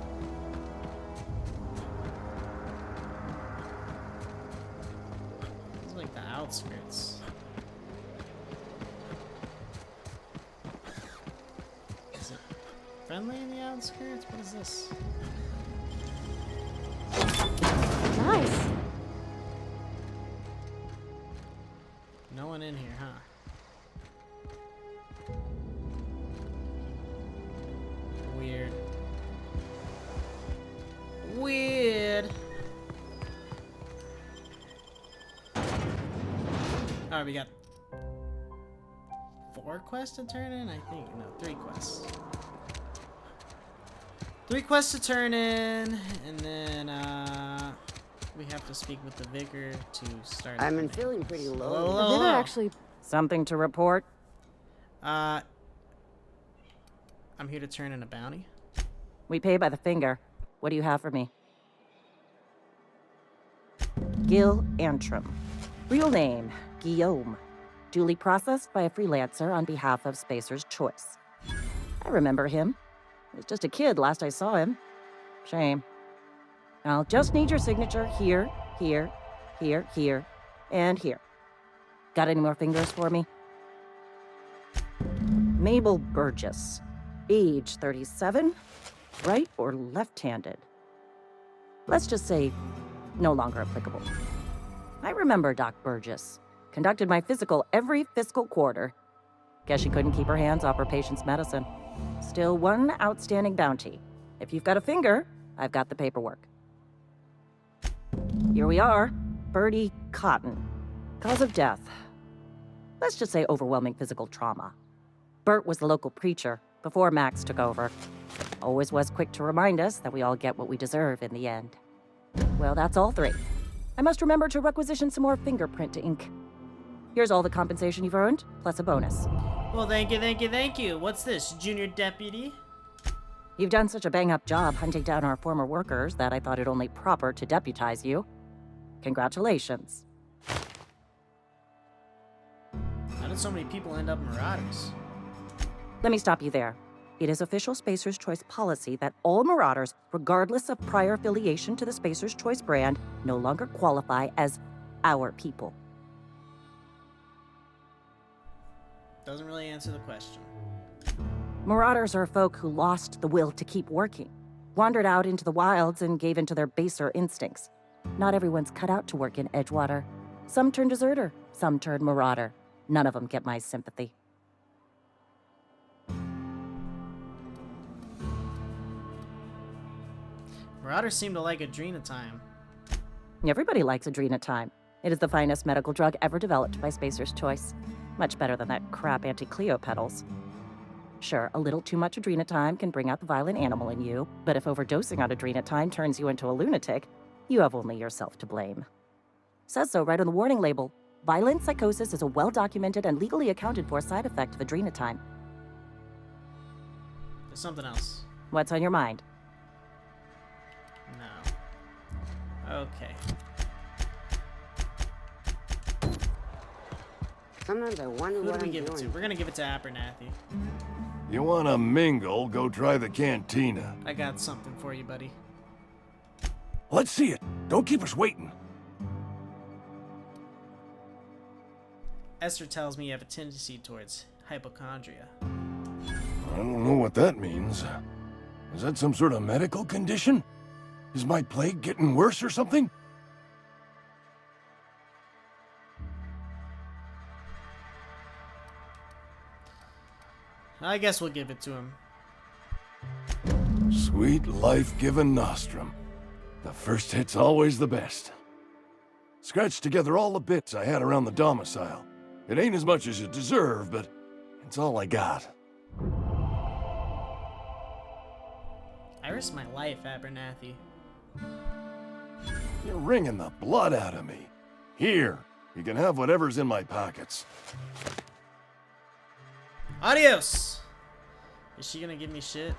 It's like the outskirts. Is it friendly in the outskirts? What is this?
Nice.
No one in here, huh? Weird. Weird. Alright, we got 4 quests to turn in, I think. No, 3 quests. 3 quests to turn in, and then we have to speak with the vicar to start.
I've been feeling pretty low.
Hello.
Did it actually...
Something to report?
I'm here to turn in a bounty.
We pay by the finger. What do you have for me? Gil Antrim. Real name, Guillaume. Duly processed by a freelancer on behalf of Spacer's Choice. I remember him. He was just a kid last I saw him. Shame. I'll just need your signature here, here, here, here, and here. Got any more fingers for me? Mabel Burgess. Age 37. Right or left-handed? Let's just say no longer applicable. I remember Doc Burgess. Conducted my physical every fiscal quarter. Guess she couldn't keep her hands off her patient's medicine. Still one outstanding bounty. If you've got a finger, I've got the paperwork. Here we are. Bertie Cotton. Cause of death. Let's just say overwhelming physical trauma. Bert was the local preacher before Max took over. Always was quick to remind us that we all get what we deserve in the end. Well, that's all three. I must remember to requisition some more fingerprint ink. Here's all the compensation you've earned, plus a bonus.
Well, thank you, thank you, thank you. What's this, junior deputy?
You've done such a bang-up job hunting down our former workers that I thought it only proper to deputize you. Congratulations.
How did so many people end up marauders?
Let me stop you there. It is official Spacer's Choice policy that all marauders, regardless of prior affiliation to the Spacer's Choice brand, no longer qualify as our people.
Doesn't really answer the question.
Marauders are folk who lost the will to keep working, wandered out into the wilds and gave into their baser instincts. Not everyone's cut out to work in Edgewater. Some turn deserter, some turn marauder. None of them get my sympathy.
Marauders seem to like Adrenatime.
Everybody likes Adrenatime. It is the finest medical drug ever developed by Spacer's Choice. Much better than that crap anti-Cleo pedals. Sure, a little too much Adrenatime can bring out the violent animal in you, but if overdosing on Adrenatime turns you into a lunatic, you have only yourself to blame. Says so right on the warning label. Violent psychosis is a well-documented and legally accounted for side effect of Adrenatime.
There's something else.
What's on your mind?
No. Okay.
Sometimes I wonder
Who
what
do we
I'm
give it to?
doing.
We're gonna give it to Abernathy.
You wanna mingle, go try the cantina.
I got something for you, buddy.
Let's see it. Don't keep us waiting.
Esther tells me you have a tendency towards hypochondria.
I don't know what that means. Is that some sort of medical condition? Is my plague getting worse or something?
I guess we'll give it to him.
Sweet life-giving nostrum. The first hit's always the best. Scratched together all the bits I had around the domicile. It ain't as much as you deserve, but it's all I got.
I risked my life, Abernathy.
You're wringing the blood out of me. Here, you can have whatever's in my pockets.
Adios! Is she gonna give me shit?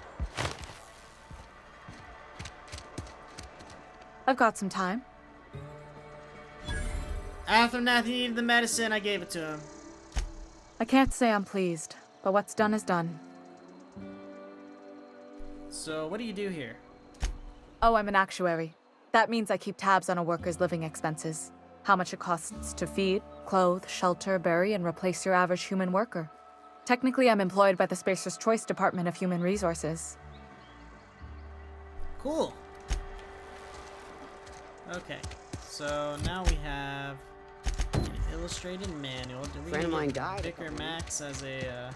I've got some time.
Abernathy needed the medicine, I gave it to him.
I can't say I'm pleased, but what's done is done.
So, what do you do here?
Oh, I'm an actuary. That means I keep tabs on a worker's living expenses. How much it costs to feed, clothe, shelter, bury, and replace your average human worker. Technically, I'm employed by the Spacer's Choice Department of Human Resources.
Cool. Okay, so now we have an illustrated manual. Do we
Friend of
need
mine died.
Vicar Max as a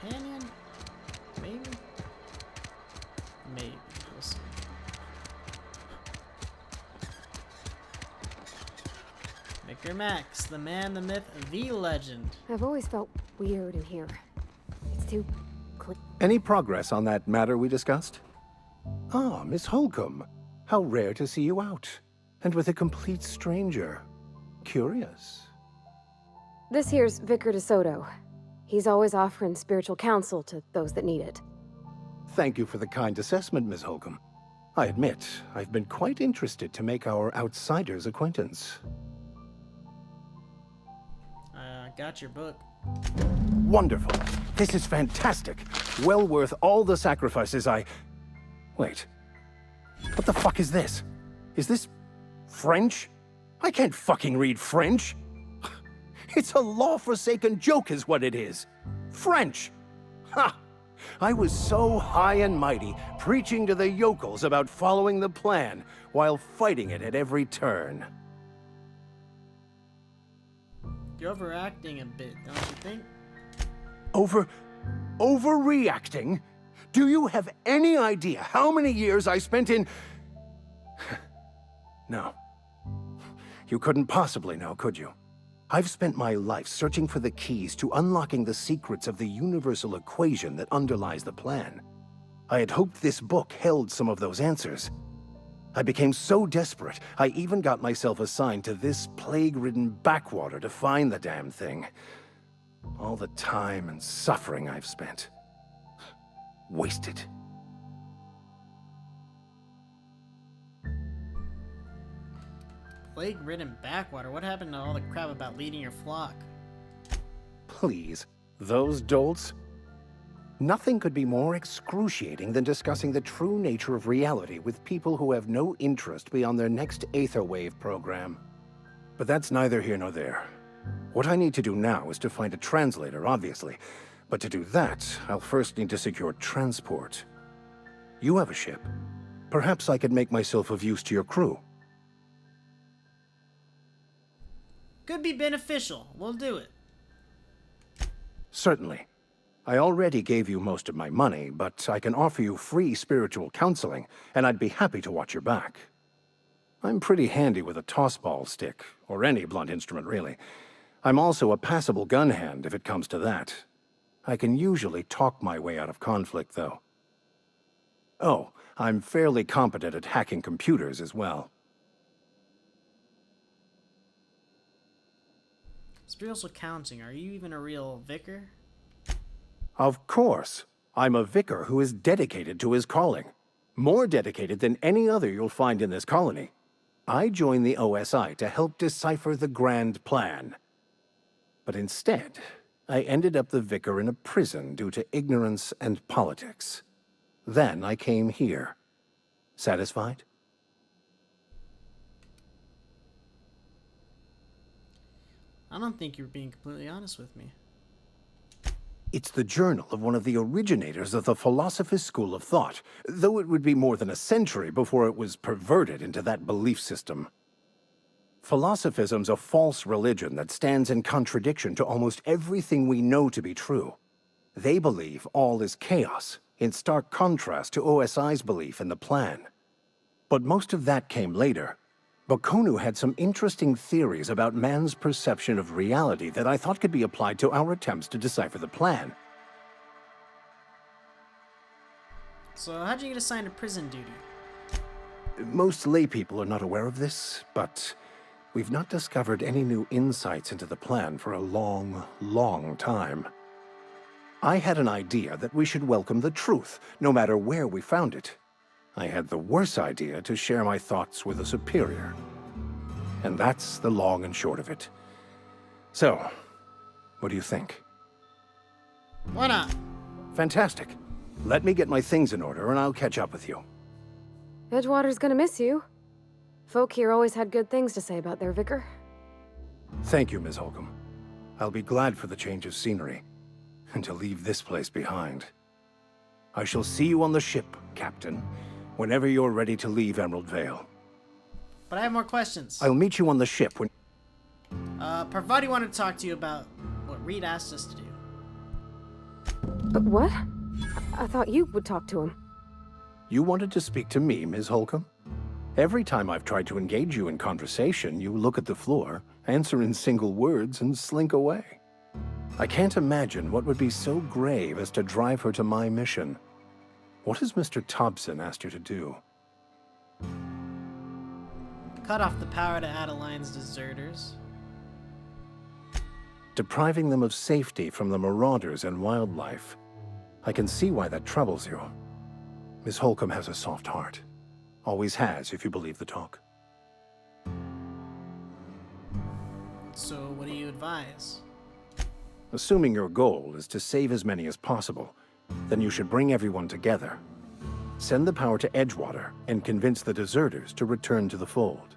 companion? Maybe? Maybe. We'll see. Vicar Max, the man, the myth, the legend.
I've always felt weird in here. It's too clean.
Any progress on that matter we discussed? Ah, Miss Holcomb. How rare to see you out. And with a complete stranger. Curious.
This here's Vicar DeSoto. He's always offering spiritual counsel to those that need it.
Thank you for the kind assessment, Miss Holcomb. I admit, I've been quite interested to make our outsider's acquaintance.
Got your book.
Wonderful. This is fantastic. Well worth all the sacrifices I... Wait. What the fuck is this? Is this French? I can't fucking read French. It's a law-forsaken joke is what it is. French. Ha! I was so high and mighty, preaching to the yokels about following the plan, while fighting it at every turn.
You're overacting a bit, don't you think?
Overreacting? Do you have any idea how many years I spent in... No. You couldn't possibly know, could you? I've spent my life searching for the keys to unlocking the secrets of the universal equation that underlies the plan. I had hoped this book held some of those answers. I became so desperate, I even got myself assigned to this plague-ridden backwater to find the damn thing. All the time and suffering I've spent. Wasted.
Plague-ridden backwater? What happened to all the crap about leading your flock?
Please, those dolts? Nothing could be more excruciating than discussing the true nature of reality with people who have no interest beyond their next Aetherwave program. But that's neither here nor there. What I need to do now is to find a translator, obviously. But to do that, I'll first need to secure transport. You have a ship. Perhaps I could make myself of use to your crew.
Could be beneficial. We'll do it.
Certainly. I already gave you most of my money, but I can offer you free spiritual counseling, and I'd be happy to watch your back. I'm pretty handy with a toss-ball stick, or any blunt instrument, really. I'm also a passable gun hand, if it comes to that. I can usually talk my way out of conflict, though. Oh, I'm fairly competent at hacking computers as well.
Spiritual counseling. Are you even a real vicar?
Of course. I'm a vicar who is dedicated to his calling. More dedicated than any other you'll find in this colony. I joined the OSI to help decipher the grand plan. But instead, I ended up the vicar in a prison due to ignorance and politics. Then I came here. Satisfied?
I don't think you're being completely honest with me.
It's the journal of one of the originators of the Philosopher's School of Thought, though it would be more than a century before it was perverted into that belief system. Philosophism's a false religion that stands in contradiction to almost everything we know to be true. They believe all is chaos, in stark contrast to OSI's belief in the plan. But most of that came later. Bakonu had some interesting theories about man's perception of reality that I thought could be applied to our attempts to decipher the plan.
So how'd you get assigned to prison duty?
Most laypeople are not aware of this, but we've not discovered any new insights into the plan for a long, long time. I had an idea that we should welcome the truth, no matter where we found it. I had the worse idea to share my thoughts with a superior. And that's the long and short of it. So, what do you think?
Why not?
Fantastic. Let me get my things in order and I'll catch up with you.
Edgewater's gonna miss you. Folk here always had good things to say about their vicar.
Thank you, Ms. Holcomb. I'll be glad for the change of scenery, and to leave this place behind. I shall see you on the ship, Captain, whenever you're ready to leave Emerald Vale.
But I have more questions.
I'll meet you on the ship when...
Parvati wanted to talk to you about what Reed asked us to do.
But what? I thought you would talk to him.
You wanted to speak to me, Ms. Holcomb? Every time I've tried to engage you in conversation, you look at the floor, answer in single words, and slink away. I can't imagine what would be so grave as to drive her to my mission. What has Mr. Thompson asked you to do?
Cut off the power to Adeline's deserters.
Depriving them of safety from the marauders and wildlife. I can see why that troubles you. Miss Holcomb has a soft heart. Always has, if you believe the talk.
So what do you advise?
Assuming your goal is to save as many as possible, then you should bring everyone together. Send the power to Edgewater and convince the deserters to return to the fold.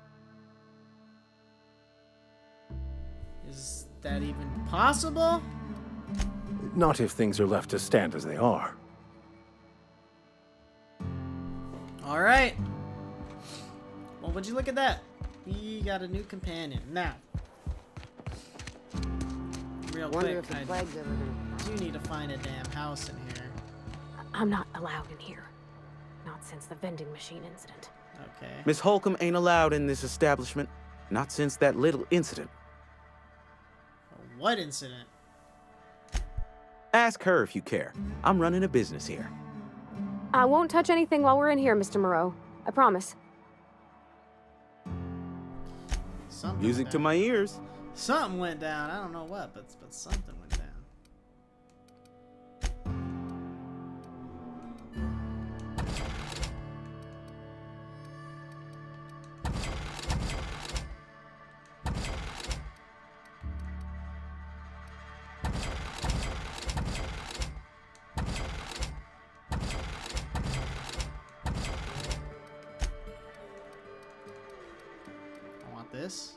Is that even possible?
Not if things are left to stand as they are.
All right. Well, would you look at that? We got a new companion. Now, real
Wonder
quick,
if the
I
flag's ever gonna...
do need to find a damn house in here.
I'm not allowed in here. Not since the vending machine incident.
Okay.
Miss Holcomb ain't allowed in this establishment. Not since that little incident.
What incident?
Ask her if you care. I'm running a business here.
I won't touch anything while we're in here, Mr. Moreau. I promise.
Something
Music
went
to
down.
my ears.
Something went down. I don't know what, but something went down. I want this.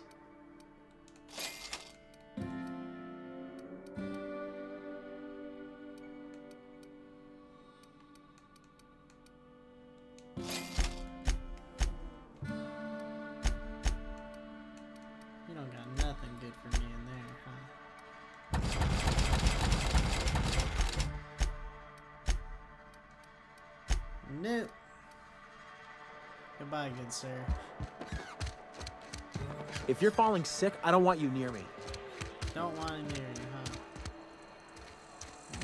You don't got nothing good for me in there, huh? Nope. Goodbye, good sir.
If you're falling sick, I don't want you near me.
Don't want to near you, huh?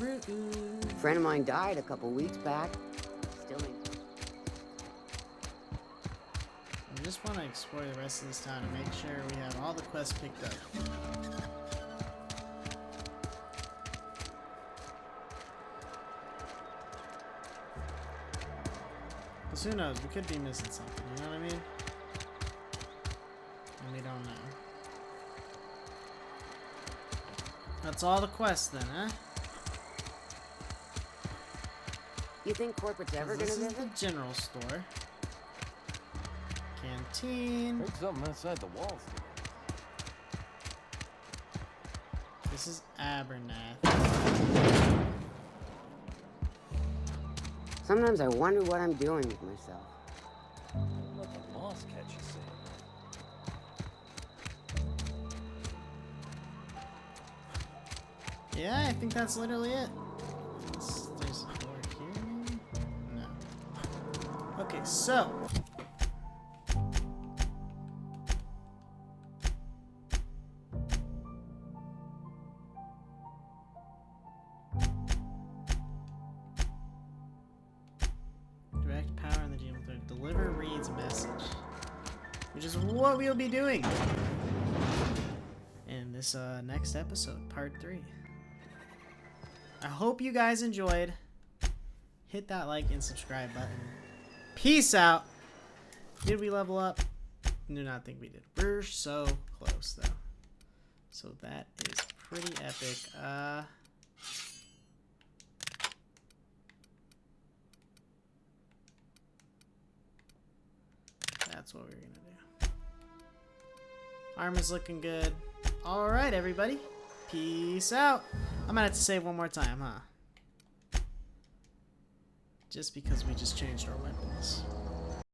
Rude.
A friend of mine died a couple weeks back. Still ain't...
I just want to explore the rest of this town and make sure we have all the quests picked up. Because who knows, we could be missing something, you know what I mean? And we don't know. That's all the quests then, huh?
You think corporate's ever gonna
This is
visit?
the general store. Canteen.
Heard something outside the walls.
This is Abernath.
Sometimes I wonder what I'm doing with myself.
Let the moss catch you, say.
Yeah, I think that's literally it. There's a door here, maybe? No. Okay, so. Direct power on the GM. Deliver Reed's message. Which is what we'll be doing in this next episode, part 3. I hope you guys enjoyed. Hit that like and subscribe button. Peace out. Did we level up? Do not think we did. We're so close though. So that is pretty epic. That's what we're gonna do. Armor's looking good. Alright, everybody. Peace out. I'm gonna have to save one more time, huh? Just because we just changed our weapons.